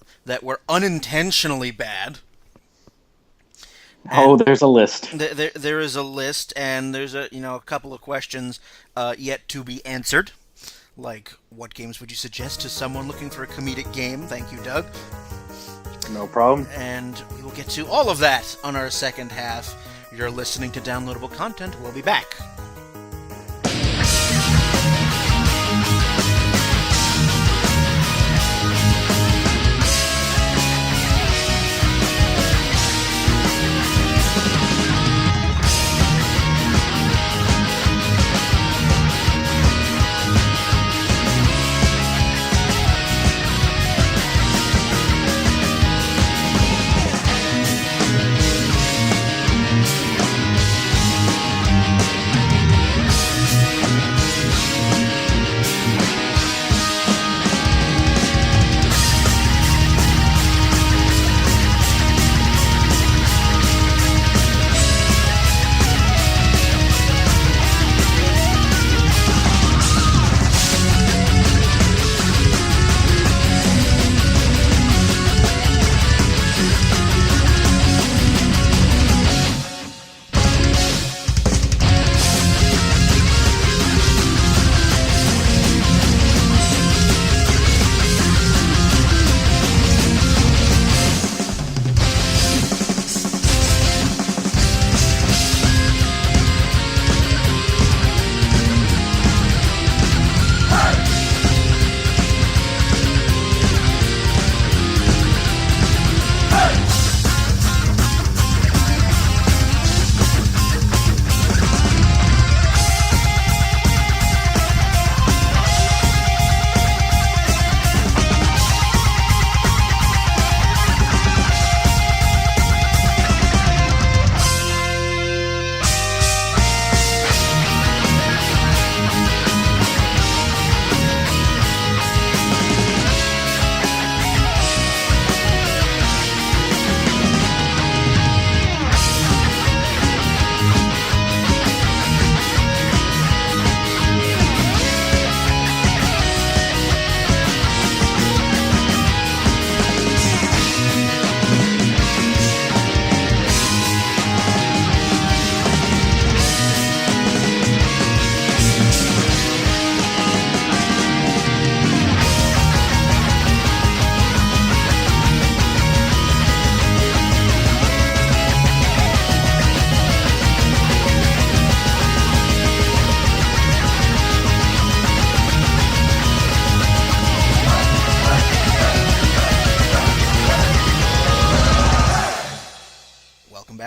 S1: unintentionally bad.
S3: And there's a list.
S1: There is a list, and there's a couple of questions yet to be answered, like what games would you suggest to someone looking for a comedic game? Thank you, Doug.
S2: No problem.
S1: And we will get to all of that on our second half. You're listening to Downloadable Content. We'll be back.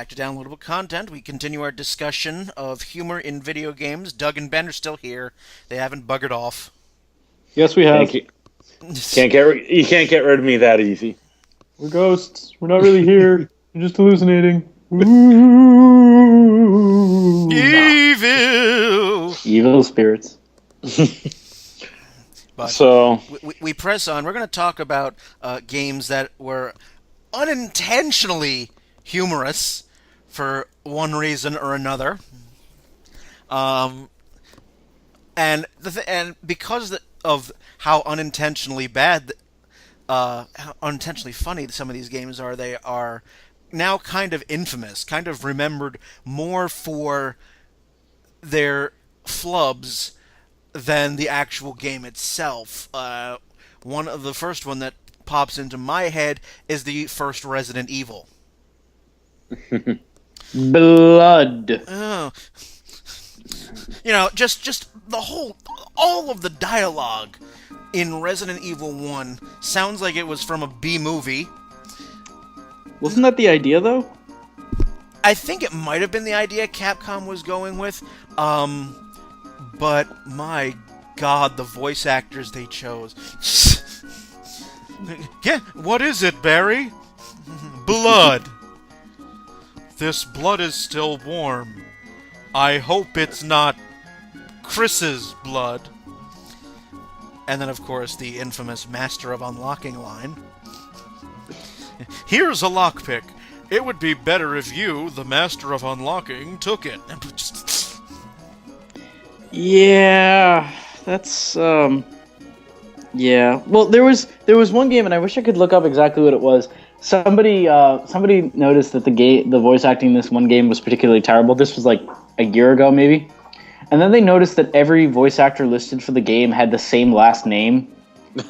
S1: back to downloadable content. We continue our discussion of humor in video games. Doug and Ben are still here. They haven't buggered off.
S4: Yes, we have.
S2: You can't get rid of me that easy.
S4: We're ghosts. We're not really here. We're just hallucinating.
S1: Evil!
S3: Evil spirits.
S1: But
S2: So
S1: we press on. We're going to talk about games that were unintentionally humorous for one reason or another. And because of how unintentionally bad, how unintentionally funny some of these games are, they are now kind of infamous, kind of remembered more for their flubs than the actual game itself. One of the first one that pops into my head is the first Resident Evil.
S3: Blood.
S1: Oh. You know, just all of the dialogue in Resident Evil 1 sounds like it was from a B movie.
S4: Wasn't that the idea, though?
S1: I think it might have been the idea Capcom was going with, but my God, the voice actors they chose. Yeah, what is it, Barry? Blood. This blood is still warm. I hope it's not Chris's blood. And then, of course, the infamous Master of Unlocking line. Here's a lockpick. It would be better if you, the Master of Unlocking, took it.
S4: Yeah, that's
S3: Yeah. Well, there was one game, and I wish I could look up exactly what it was. Somebody noticed that the voice acting in this one game was particularly terrible. This was like a year ago, maybe. And then they noticed that every voice actor listed for the game had the same last name.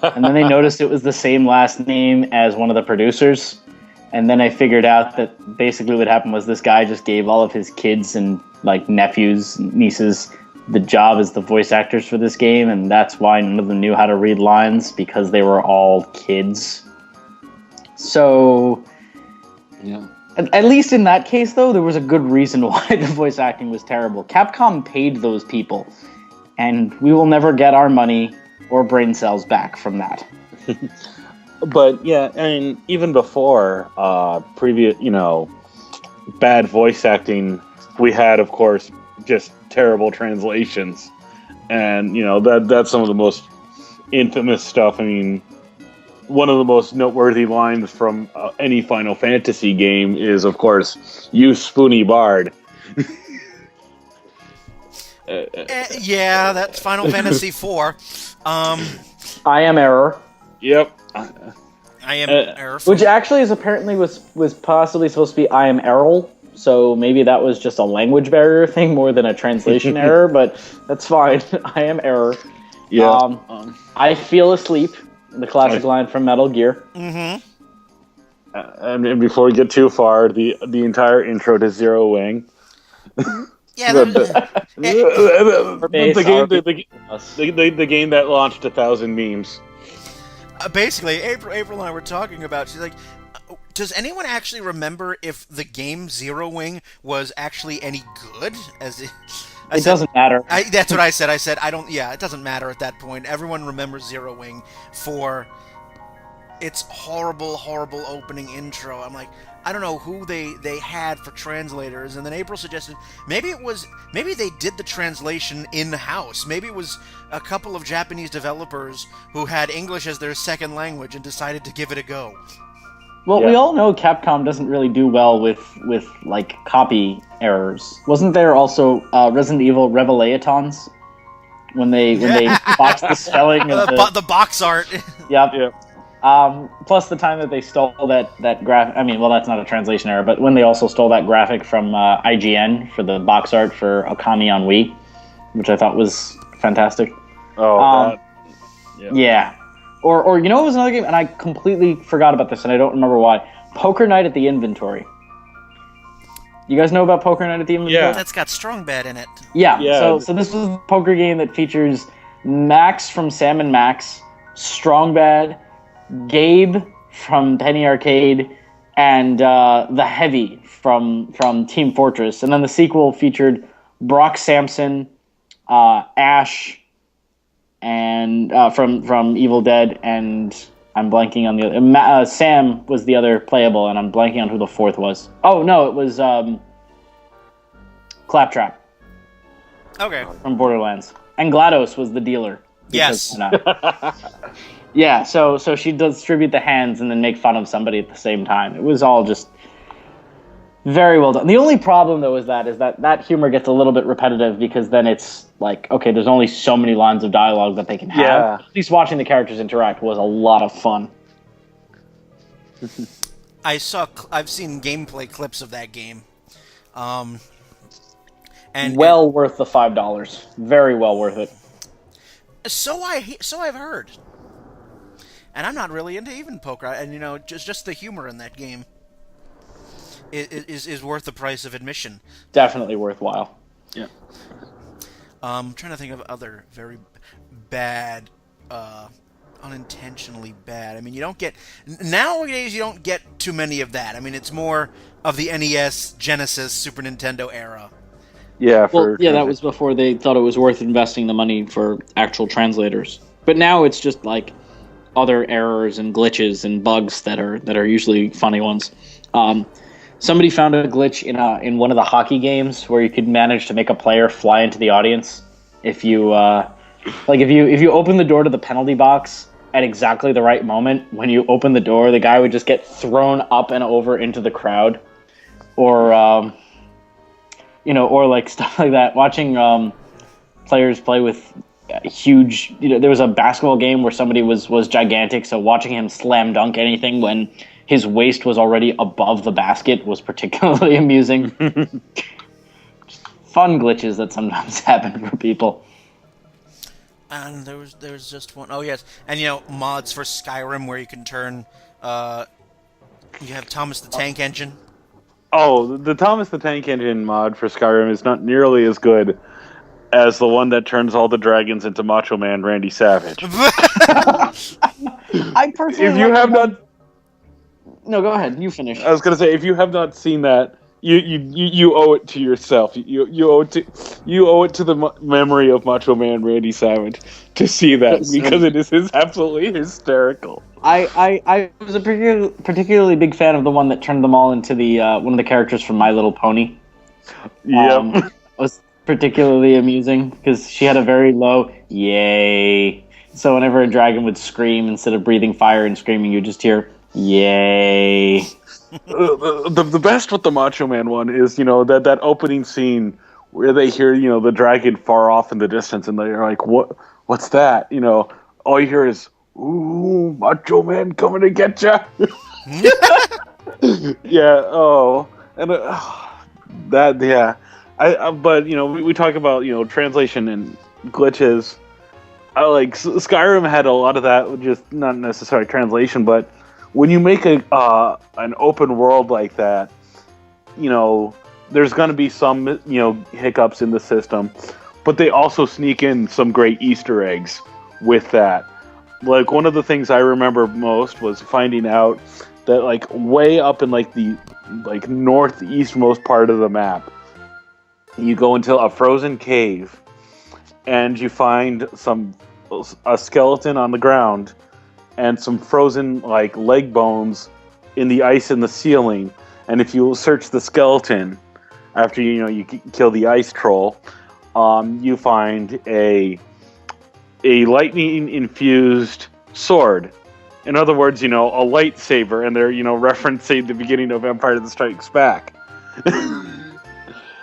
S3: And then they noticed it was the same last name as one of the producers. And then I figured out that basically what happened was this guy just gave all of his kids and like nephews, nieces, the job as the voice actors for this game, and that's why none of them knew how to read lines, because they were all kids. So,
S4: yeah.
S3: at least in that case, though, there was a good reason why the voice acting was terrible. Capcom paid those people, and we will never get our money or brain cells back from that.
S2: But yeah, I mean, even before previous, bad voice acting, we had, of course, just terrible translations, and that's some of the most infamous stuff. I mean, one of the most noteworthy lines from any Final Fantasy game is, of course, "You spoony bard."
S1: Yeah, that's Final Fantasy IV.
S3: I am error.
S2: Yep.
S1: I am error.
S3: Which actually is apparently was possibly supposed to be I am Errol, so maybe that was just a language barrier thing more than a translation error, but that's fine. I am error.
S2: Yeah.
S3: I feel asleep, the classic line from Metal Gear.
S1: Mm-hmm.
S2: And before we get too far, the entire intro to Zero Wing.
S1: Yeah,
S2: the game that launched 1,000 memes.
S1: Basically, April and I were talking about. She's like, "Does anyone actually remember if the game Zero Wing was actually any good?"
S3: It doesn't matter.
S1: That's what I said. I said I don't. Yeah, it doesn't matter at that point. Everyone remembers Zero Wing for its horrible, horrible opening intro. I'm like, I don't know who they had for translators, and then April suggested maybe they did the translation in-house. Maybe it was a couple of Japanese developers who had English as their second language and decided to give it a go.
S3: Well, we all know Capcom doesn't really do well with like copy errors. Wasn't there also Resident Evil Revelations when they botched the spelling of
S1: the box art?
S3: Yep. Yeah. Plus the time that they stole that graphic. I mean, well, that's not a translation error, but when they also stole that graphic from IGN for the box art for Okami on Wii, which I thought was fantastic.
S2: Oh,
S3: yeah. Or it was another game, and I completely forgot about this, and I don't remember why. Poker Night at the Inventory. You guys know about Poker Night at the Inventory?
S2: Yeah.
S1: That's got Strong Bad in it.
S3: Yeah. So this was a poker game that features Max from Sam and Max, Strong Bad, Gabe from Penny Arcade, and the Heavy from Team Fortress. And then the sequel featured Brock Sampson, Ash, and from Evil Dead, and I'm blanking on the other. Sam was the other playable, and I'm blanking on who the fourth was. Oh no, it was Claptrap
S1: Okay.
S3: from Borderlands, and GLaDOS was the dealer.
S1: Yes.
S3: Yeah, so she'd distribute the hands and then make fun of somebody at the same time. It was all just very well done. The only problem, though, is that humor gets a little bit repetitive, because then it's like, okay, there's only so many lines of dialogue that they can have.
S2: Yeah.
S3: At least watching the characters interact was a lot of fun.
S1: I've seen gameplay clips of that game. And
S3: Well worth the $5. Very well worth it.
S1: so I've heard. And I'm not really into even poker, and just the humor in that game is worth the price of admission.
S3: Definitely worthwhile.
S2: Yeah.
S1: I'm trying to think of other very bad, unintentionally bad. I mean, nowadays you don't get too many of that. I mean, it's more of the NES, Genesis, Super Nintendo era.
S2: Yeah.
S3: That was before they thought it was worth investing the money for actual translators. But now it's just like other errors and glitches and bugs that are usually funny ones. Somebody found a glitch in one of the hockey games where you could manage to make a player fly into the audience if you if you open the door to the penalty box at exactly the right moment. When you open the door, the guy would just get thrown up and over into the crowd, or or like stuff like that. Watching players play with huge. There was a basketball game where somebody was gigantic, so watching him slam dunk anything when his waist was already above the basket was particularly amusing. Fun glitches that sometimes happen for people.
S1: And there was just one. Oh yes, and mods for Skyrim where you can turn. You have Thomas the Tank Engine.
S2: Oh, the Thomas the Tank Engine mod for Skyrim is not nearly as good as the one that turns all the dragons into Macho Man Randy Savage.
S3: I personally,
S2: If you have not,
S3: no, go ahead. You finish.
S2: I was gonna say, if you have not seen that, you owe it to yourself. You owe it to the memory of Macho Man Randy Savage to see that, because it is absolutely hysterical.
S3: I was a particularly big fan of the one that turned them all into the one of the characters from My Little Pony.
S2: Yep.
S3: It was particularly amusing because she had a very low yay. So whenever a dragon would scream, instead of breathing fire and screaming, you just hear yay.
S2: The best with the Macho Man one is, that opening scene where they hear, the dragon far off in the distance, and they're like, what's that? All you hear is, ooh, Macho Man coming to get ya. Yeah. Oh, and that. Yeah. But we talk about translation and glitches. Skyrim had a lot of that, just not necessarily translation, but when you make an open world like that, there's going to be some hiccups in the system, but they also sneak in some great Easter eggs with that. Like, one of the things I remember most was finding out that way up in the northeastmost part of the map, you go into a frozen cave and you find a skeleton on the ground and some frozen leg bones in the ice in the ceiling. And if you search the skeleton after you kill the ice troll, you find a lightning infused sword. In other words, a lightsaber, and they're referencing the beginning of Empire Strikes Back.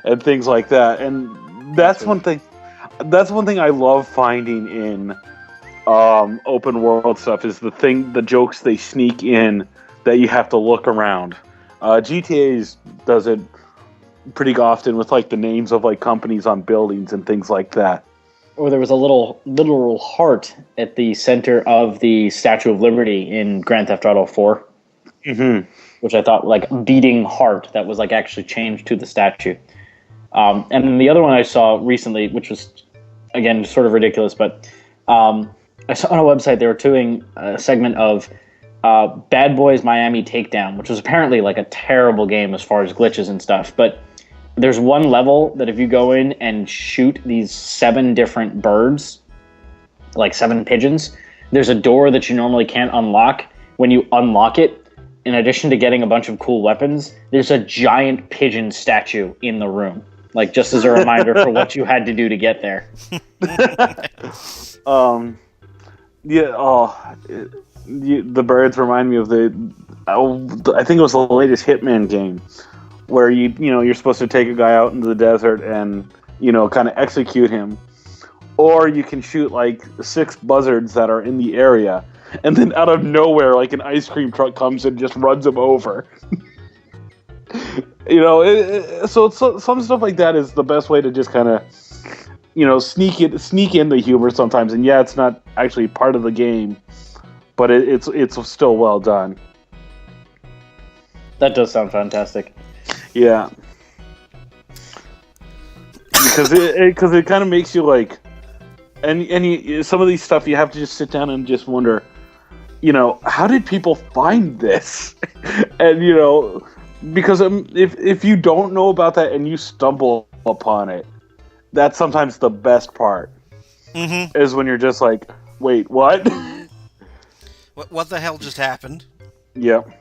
S2: And things like that. And that's one thing I love finding in open world stuff, is the jokes they sneak in that you have to look around. GTA does it pretty often with the names of companies on buildings and things like that.
S3: Or there was a literal heart at the center of the Statue of Liberty in Grand Theft Auto 4.
S2: Mm-hmm.
S3: Which I thought, beating heart, that was actually changed to the statue. And then the other one I saw recently, which was, again, sort of ridiculous, but I saw on a website they were doing a segment of Bad Boys Miami Takedown, which was apparently like a terrible game as far as glitches and stuff. But there's one level that if you go in and shoot these 7 different birds, like 7 pigeons, there's a door that you normally can't unlock. When you unlock it, in addition to getting a bunch of cool weapons, there's a giant pigeon statue in the room. Like, just as a reminder for what you had to do to get there.
S2: The birds remind me of I think it was the latest Hitman game, where you're supposed to take a guy out into the desert and kind of execute him, or you can shoot like 6 buzzards that are in the area, and then out of nowhere, like an ice cream truck comes and just runs him over. So some stuff like that is the best way to just kind of sneak in the humor sometimes. And yeah, it's not actually part of the game, but it's still well done.
S3: That does sound fantastic.
S2: Yeah, because it kind of makes you like, and some of these stuff you have to just sit down and just wonder, how did people find this? And because if you don't know about that and you stumble upon it, that's sometimes the best part. Mm-hmm. Is when you're just like, wait, what?
S1: What the hell just happened?
S2: Yep.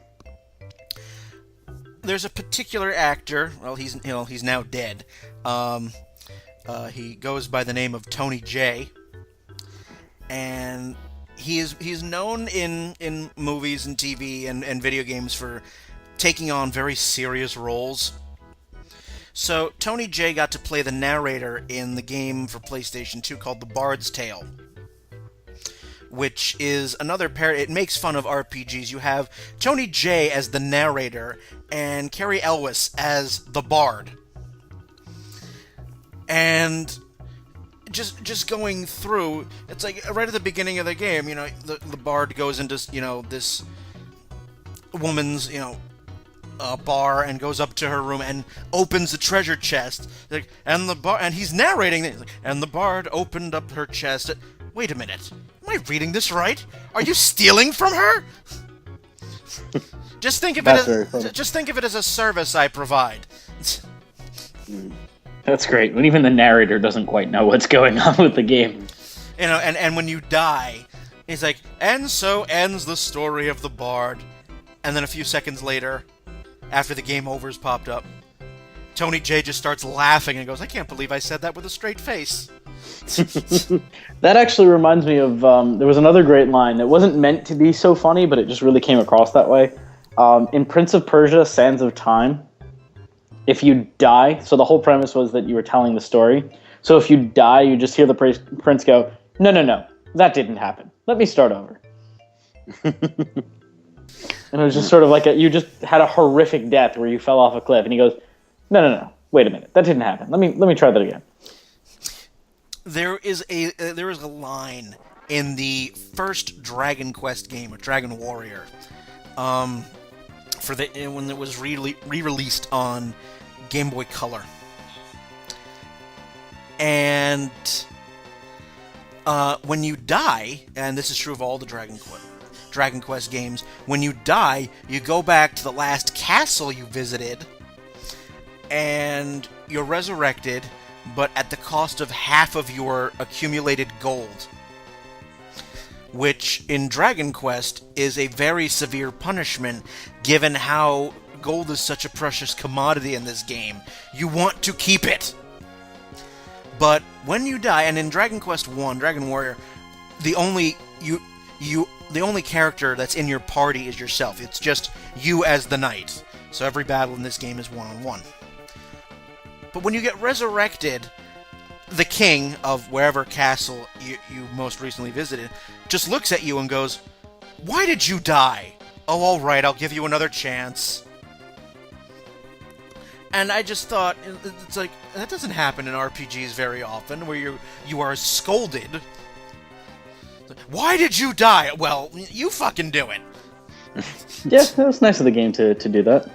S1: There's a particular actor. Well, he's now dead. He goes by the name of Tony J. And he's known in movies and TV and video games for taking on very serious roles. So Tony J got to play the narrator in the game for PlayStation 2 called The Bard's Tale, which is another it makes fun of RPGs. You have Tony J as the narrator and Carrie Elwes as the bard. And just going through, it's like right at the beginning of the game, the bard goes into, this woman's, bar and goes up to her room and opens the treasure chest. And he's narrating it. And the bard opened up her chest. Wait a minute. Am I reading this right? Are you stealing from her? Just think of it as a service I provide.
S3: That's great. When even the narrator doesn't quite know what's going on with the game.
S1: And when you die, he's like, and so ends the story of the bard. And then a few seconds later, after the game over's popped up, Tony J just starts laughing and goes, I can't believe I said that with a straight face.
S3: That actually reminds me of, there was another great line that wasn't meant to be so funny, but it just really came across that way. In Prince of Persia, Sands of Time, if you die, so the whole premise was that you were telling the story. So if you die, you just hear the prince go, no, that didn't happen. Let me start over. And it was just sort of like you just had a horrific death where you fell off a cliff, and he goes, no, wait a minute, that didn't happen. Let me try that again.
S1: There is a line in the first Dragon Quest game, Dragon Warrior, when it was re-released on Game Boy Color, and when you die, and this is true of all the Dragon Quest games, when you die, you go back to the last castle you visited, and you're resurrected, but at the cost of half of your accumulated gold, which in Dragon Quest is a very severe punishment, given how gold is such a precious commodity in this game. You want to keep it. But when you die, and in Dragon Quest 1, Dragon Warrior, the only character that's in your party is yourself. It's just you as the knight. So every battle in this game is one-on-one. But when you get resurrected, the king of wherever castle you most recently visited just looks at you and goes, "Why did you die?" "Oh, all right, I'll give you another chance." And I just thought, it's like, that doesn't happen in RPGs very often, where you are scolded. "Why did you die?" "Well, you fucking do it."
S3: Yeah, it was nice of the game to do that.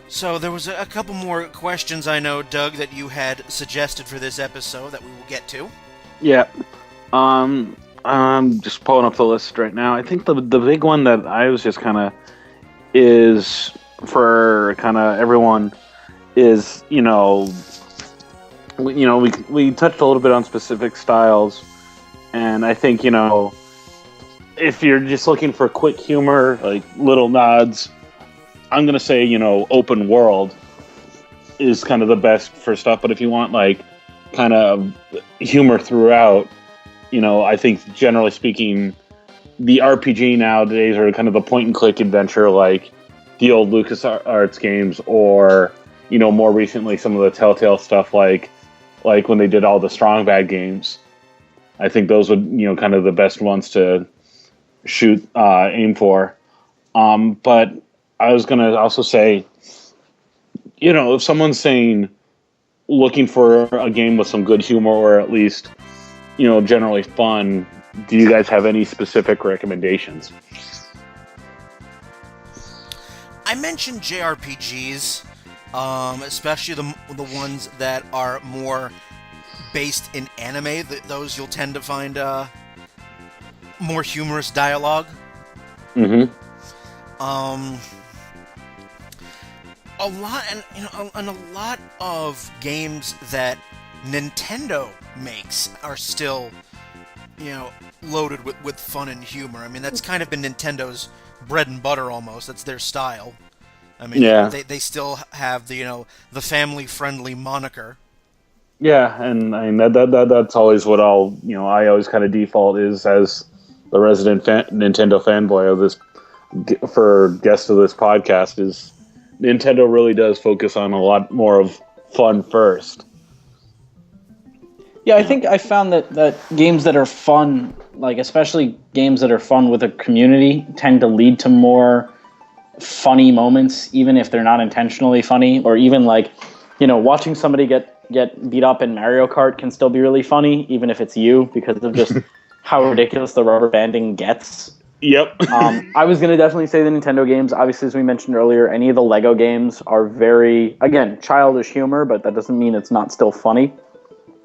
S1: So there was a couple more questions, I know, Doug, that you had suggested for this episode that we will get to.
S2: Yeah. I'm just pulling up the list right now. I think the big one that I was just kind of is for kind of everyone is we touched a little bit on specific styles, and I think if you're just looking for quick humor, like little nods, I'm gonna say open world is kind of the best for stuff. But if you want like kind of humor throughout, I think generally speaking, the RPG nowadays are kind of the point and click adventure, like the old LucasArts games, or more recently some of the Telltale stuff, like when they did all the Strong Bad games. I think those would kind of the best ones to aim for. But I was going to also say, if someone's saying looking for a game with some good humor, or at least generally fun, do you guys have any specific recommendations?
S1: I mentioned JRPGs, especially the ones that are more based in anime. Those you'll tend to find more humorous dialogue.
S2: Mm-hmm.
S1: A lot of games that Nintendo makes are still, loaded with fun and humor. I mean, that's kind of been Nintendo's bread and butter almost. That's their style. I mean,
S2: yeah.
S1: they still have the family-friendly moniker.
S2: Yeah, and I mean that's always what I always kind of default is as the resident Nintendo fanboy of this for guest of this podcast is Nintendo really does focus on a lot more of fun first.
S3: Yeah, I think I found that games that are fun, like especially games that are fun with a community, tend to lead to more funny moments, even if they're not intentionally funny, or even like, watching somebody get beat up in Mario Kart can still be really funny, even if it's you, because of just how ridiculous the rubber banding gets.
S2: Yep.
S3: I was going to definitely say the Nintendo games. Obviously, as we mentioned earlier, any of the Lego games are very, again, childish humor, but that doesn't mean it's not still funny.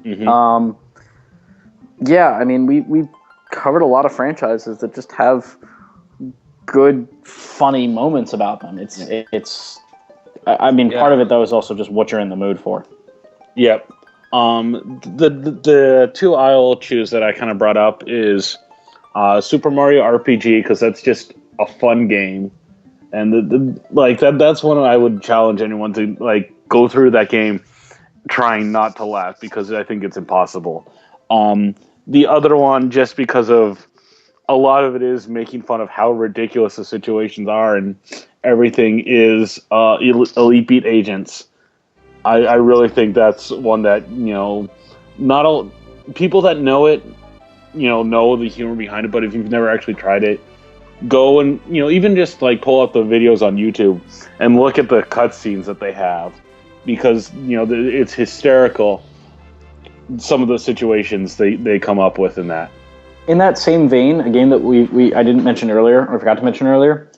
S2: Mm-hmm.
S3: Yeah, I mean, we covered a lot of franchises that just have good, funny moments about them. I mean, part of it, though, is also just what you're in the mood for.
S2: Yep. The two I'll choose that I kind of brought up is Super Mario RPG, because that's just a fun game, and that's one I would challenge anyone to like go through that game trying not to laugh, because I think it's impossible. The other one, just because of a lot of it is making fun of how ridiculous the situations are and everything, is Elite Beat Agents. I really think that's one that not all people that know it know the humor behind it, but if you've never actually tried it, go and even just like pull up the videos on YouTube and look at the cutscenes that they have, because it's hysterical some of the situations they come up with in that.
S3: In that same vein, a game that I didn't mention earlier, or forgot to mention earlier,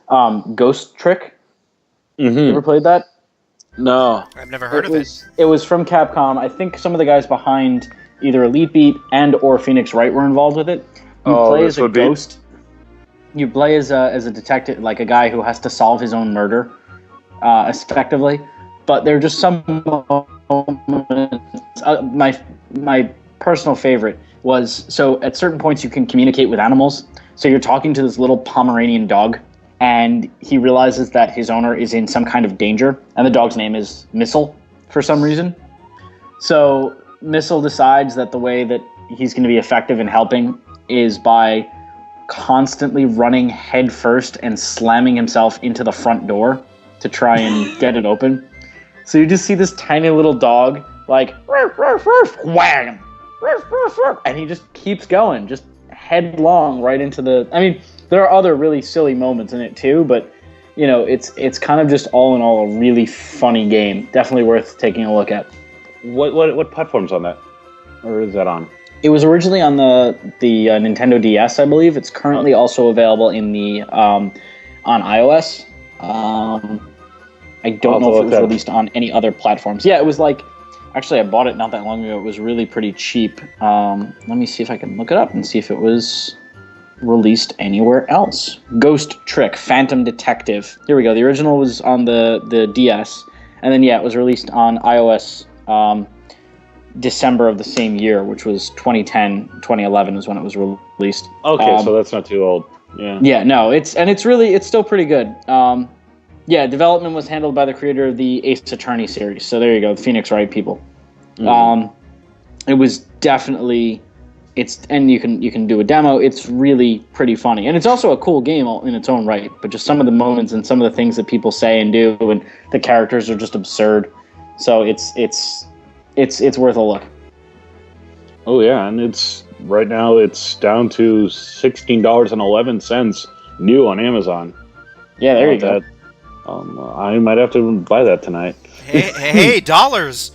S3: Ghost Trick.
S2: Mm-hmm.
S3: You ever played that?
S2: No,
S1: I've never heard of it.
S3: It was from Capcom. I think some of the guys behind either Elite Beat and or Phoenix Wright were involved with it. You play as a ghost. You play as a detective, like a guy who has to solve his own murder, effectively. But there are just some moments. My personal favorite was, so at certain points you can communicate with animals. So you're talking to this little Pomeranian dog, and he realizes that his owner is in some kind of danger, and the dog's name is Missile for some reason. So Missile decides that the way that he's going to be effective in helping is by constantly running head first and slamming himself into the front door to try and get it open. So you just see this tiny little dog, like, ruff, ruff, ruff, wham, ruff, ruff, ruff, and he just keeps going, just headlong right into the... I mean, there are other really silly moments in it too, but, it's kind of just all in all a really funny game. Definitely worth taking a look at.
S2: What platform's on that? Or is that on?
S3: It was originally on the Nintendo DS, I believe. It's currently also available in the on iOS. I don't know if it was released on any other platforms. Yeah, it was like Actually, I bought it not that long ago. It was really pretty cheap. Let me see if I can look it up and see if it was released anywhere else. Ghost Trick, Phantom Detective. Here we go. The original was on the DS, and then it was released on iOS December of the same year, which was 2010. 2011 is when it was released.
S2: Okay, so that's not too old. Yeah.
S3: Yeah, no, it's still pretty good. Development was handled by the creator of the Ace Attorney series. So there you go, the Phoenix Wright people. It was definitely and you can do a demo. It's really pretty funny, and it's also a cool game in its own right. But just some of the moments and some of the things that people say and do, and the characters are just absurd. So it's worth a look.
S2: Oh yeah, and right now it's down to $16.11 new on Amazon.
S3: Yeah, there you go.
S2: I might have to buy that tonight.
S1: Hey, dollars.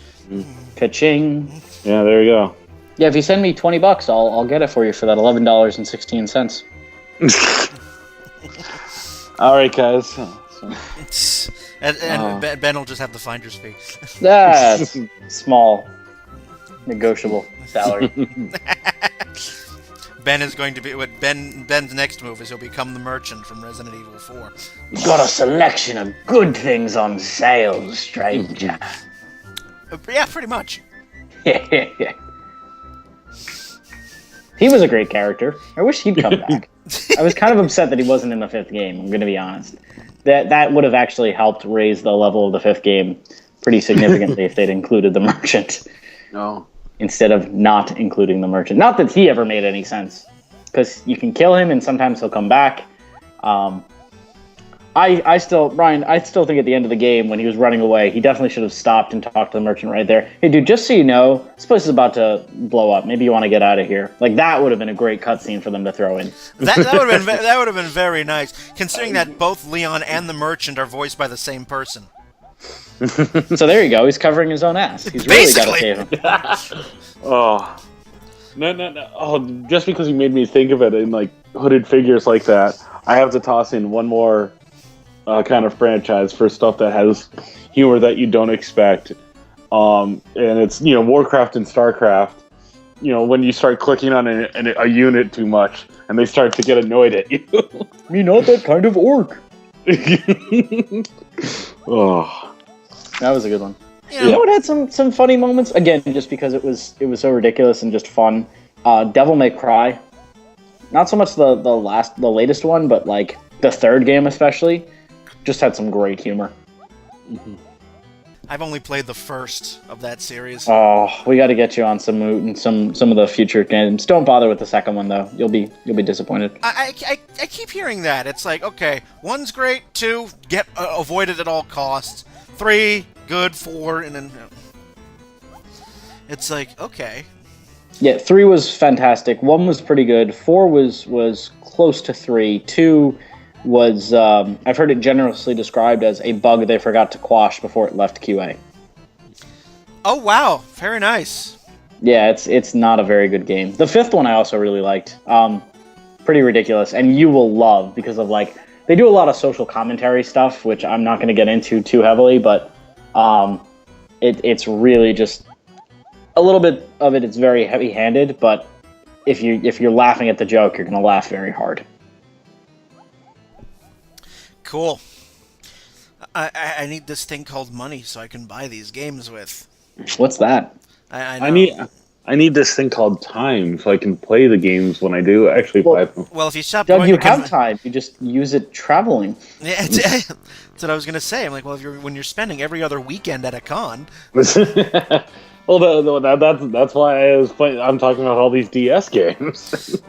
S3: Ka-ching.
S2: Yeah, there you go.
S3: Yeah, if you send me $20, I'll get it for you for that $11.16.
S2: All right, guys.
S1: And Ben will just have the finder's fee.
S3: That's small, negotiable salary.
S1: Ben is going to be Ben's next move is he'll become the merchant from Resident Evil 4.
S3: Got a selection of good things on sale, stranger.
S1: Yeah, pretty much.
S3: He was a great character. I wish he'd come back. I was kind of upset that he wasn't in the 5th game, I'm going to be honest. That would have actually helped raise the level of the 5th game pretty significantly if they'd included the merchant.
S2: No.
S3: Instead of not including the merchant. Not that he ever made any sense. Because you can kill him and sometimes he'll come back. I still think at the end of the game when he was running away, he definitely should have stopped and talked to the merchant right there. Hey dude, just so you know, this place is about to blow up. Maybe you want to get out of here. Like that would have been a great cutscene for them to throw in.
S1: That would have been very nice, considering that both Leon and the merchant are voiced by the same person.
S3: So there you go. He's covering his own ass. He's really got to save him.
S2: Oh. No. Oh, just because you made me think of it in like hooded figures like that, I have to toss in one more kind of franchise for stuff that has humor that you don't expect. And it's, Warcraft and StarCraft. When you start clicking on a unit too much and they start to get annoyed at you.
S3: Me not that kind of orc.
S2: Oh.
S3: That was a good one.
S1: Yeah.
S3: You know what had some funny moments? Again, just because it was so ridiculous and just fun. Devil May Cry. Not so much the latest one, but like the 3rd game especially, just had some great humor.
S2: Mm-hmm.
S1: I've only played the first of that series.
S3: Oh, we got to get you on some of the future games. Don't bother with the second one though. You'll be disappointed.
S1: I keep hearing that. It's like, okay, 1's great, 2 get avoided at all costs, 3 good, 4 and then it's like, okay.
S3: Yeah, 3 was fantastic. 1 was pretty good. 4 was close to 3. 2 was I've heard it generously described as a bug they forgot to quash before it left QA.
S1: Oh wow, very nice.
S3: Yeah, it's not a very good game. The 5th one I also really liked. Pretty ridiculous, and you will love because of like they do a lot of social commentary stuff, which I'm not going to get into too heavily, but it's really just a little bit of it. It's very heavy-handed, but if you're laughing at the joke, you're going to laugh very hard.
S1: Cool. I need this thing called money so I can buy these games with.
S3: What's that?
S1: I know.
S2: I need this thing called time so I can play the games when I do actually play them.
S1: Well, if you stop
S3: Doug,
S1: going
S3: you
S1: to
S3: have time. You just use it traveling.
S1: Yeah, that's what I was gonna say. I'm like, well, when you're spending every other weekend at a con.
S2: Well, that's why I'm talking about all these DS games.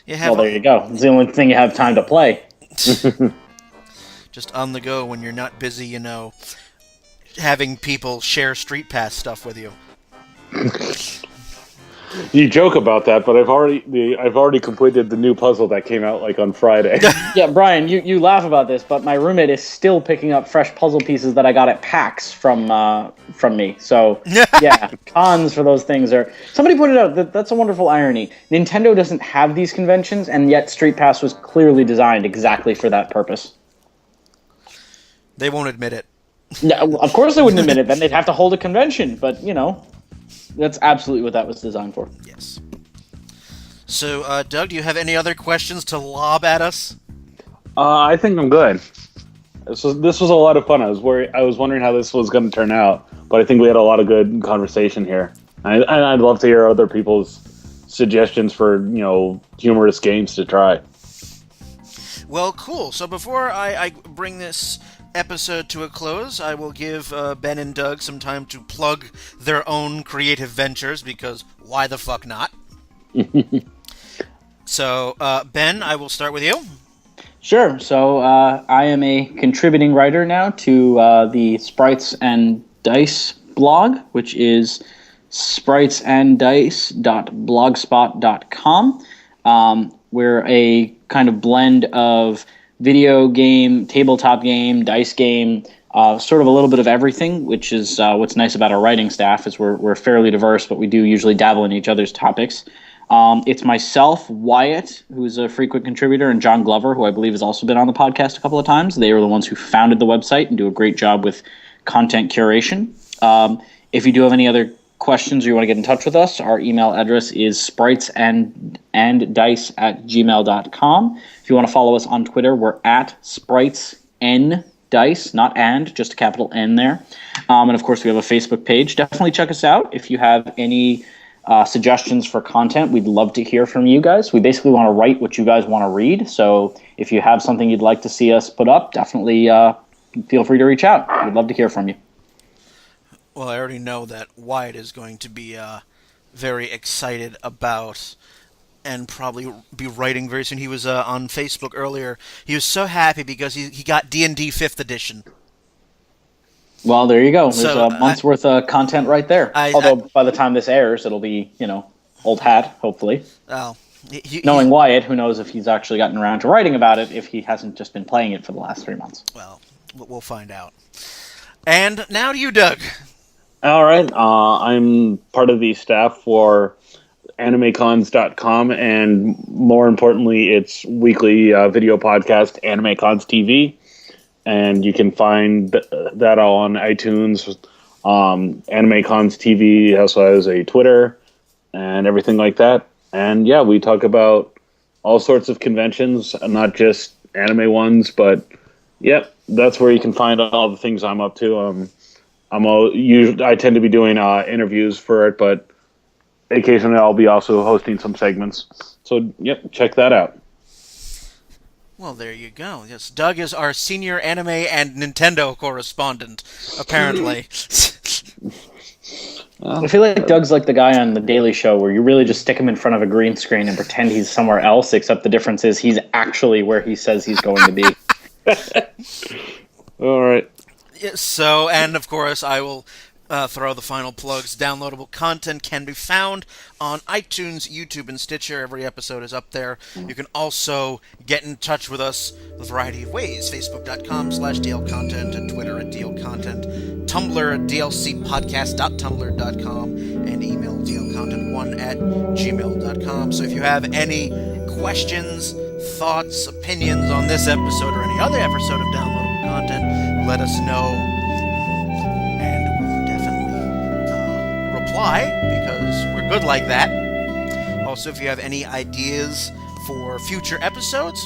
S3: Well, there you go. It's the only thing you have time to play.
S1: Just on the go when you're not busy, having people share Street Pass stuff with you.
S2: You joke about that, but I've already completed the new puzzle that came out like on Friday.
S3: Yeah, Brian, you laugh about this, but my roommate is still picking up fresh puzzle pieces that I got at PAX from me. So yeah, cons for those things are. Somebody pointed out that's a wonderful irony. Nintendo doesn't have these conventions, and yet Street Pass was clearly designed exactly for that purpose.
S1: They won't admit it.
S3: No, of course they wouldn't admit it. Then they'd have to hold a convention. But, that's absolutely what that was designed for.
S1: Yes. So, Doug, do you have any other questions to lob at us?
S2: I think I'm good. This was a lot of fun. I was wondering how this was going to turn out, but I think we had a lot of good conversation here. I'd love to hear other people's suggestions for humorous games to try.
S1: Well, cool. So before I bring this episode to a close, I will give Ben and Doug some time to plug their own creative ventures, because why the fuck not? So, Ben, I will start with you.
S3: Sure. So I am a contributing writer now to the Sprites and Dice blog, which is spritesanddice.blogspot.com. We're a kind of blend of video game, tabletop game, dice game, sort of a little bit of everything, which is what's nice about our writing staff is we're fairly diverse, but we do usually dabble in each other's topics. It's myself, Wyatt, who's a frequent contributor, and John Glover, who I believe has also been on the podcast a couple of times. They are the ones who founded the website and do a great job with content curation. If you do have any other questions or you want to get in touch with us, our email address is spritesanddice@gmail.com. If you want to follow us on Twitter, we're at spritesndice, not and, just a capital N there. And of course, we have a Facebook page. Definitely check us out. If you have any suggestions for content, we'd love to hear from you guys. We basically want to write what you guys want to read. So if you have something you'd like to see us put up, definitely feel free to reach out. We'd love to hear from you.
S1: Well, I already know that Wyatt is going to be very excited about and probably be writing very soon. He was on Facebook earlier. He was so happy because he got D&D 5th edition.
S3: Well, there you go. There's
S1: So,
S3: a month's worth of content right there. Although by the time this airs, it'll be, old hat, hopefully.
S1: Oh,
S3: Knowing Wyatt, who knows if he's actually gotten around to writing about it, if he hasn't just been playing it for the last 3 months.
S1: Well, we'll find out. And now to you, Doug.
S2: All right. I'm part of the staff for animecons.com, and more importantly, its weekly video podcast, AnimeCons TV. And you can find that all on iTunes. AnimeCons TV also has a Twitter and everything like that. And yeah, we talk about all sorts of conventions, not just anime ones, but yep, that's where you can find all the things I'm up to. I tend to be doing interviews for it, but occasionally I'll be also hosting some segments. So yep, check that out.
S1: Well, there you go. Yes, Doug is our senior anime and Nintendo correspondent, apparently.
S3: I feel like Doug's like the guy on The Daily Show where you really just stick him in front of a green screen and pretend he's somewhere else, except the difference is he's actually where he says he's going to be.
S2: All right.
S1: So, and of course, I will throw the final plugs. Downloadable content can be found on iTunes, YouTube, and Stitcher. Every episode is up there. You can also get in touch with us a variety of ways. Facebook.com/DLContent and Twitter @DLContent. Tumblr at dlcpodcast.tumblr.com and email dlcontent1@gmail.com. So if you have any questions, thoughts, opinions on this episode or any other episode of downloadable content, let us know. Reply, because we're good like that. Also, if you have any ideas for future episodes,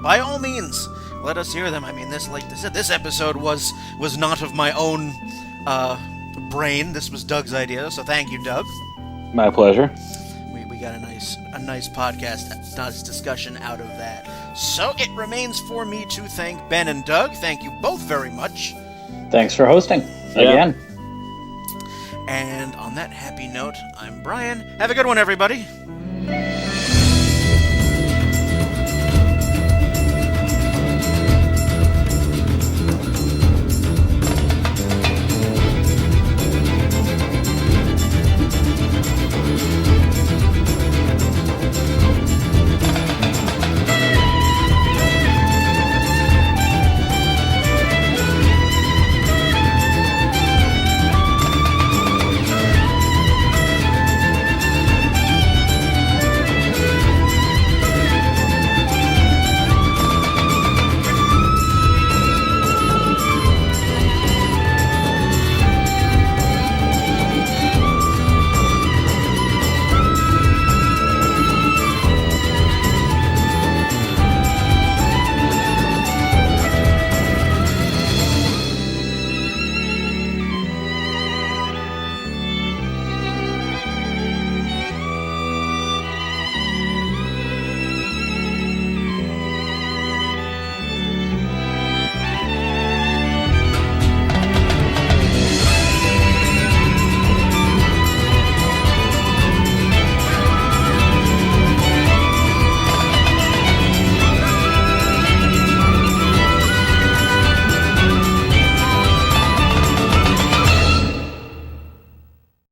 S1: by all means, let us hear them. I mean, this episode was not of my own brain. This was Doug's idea, so thank you, Doug.
S2: My pleasure.
S1: We got a nice podcast discussion out of that. So it remains for me to thank Ben and Doug. Thank you both very much.
S3: Thanks for hosting again.
S1: And on that happy note, I'm Brian. Have a good one, everybody.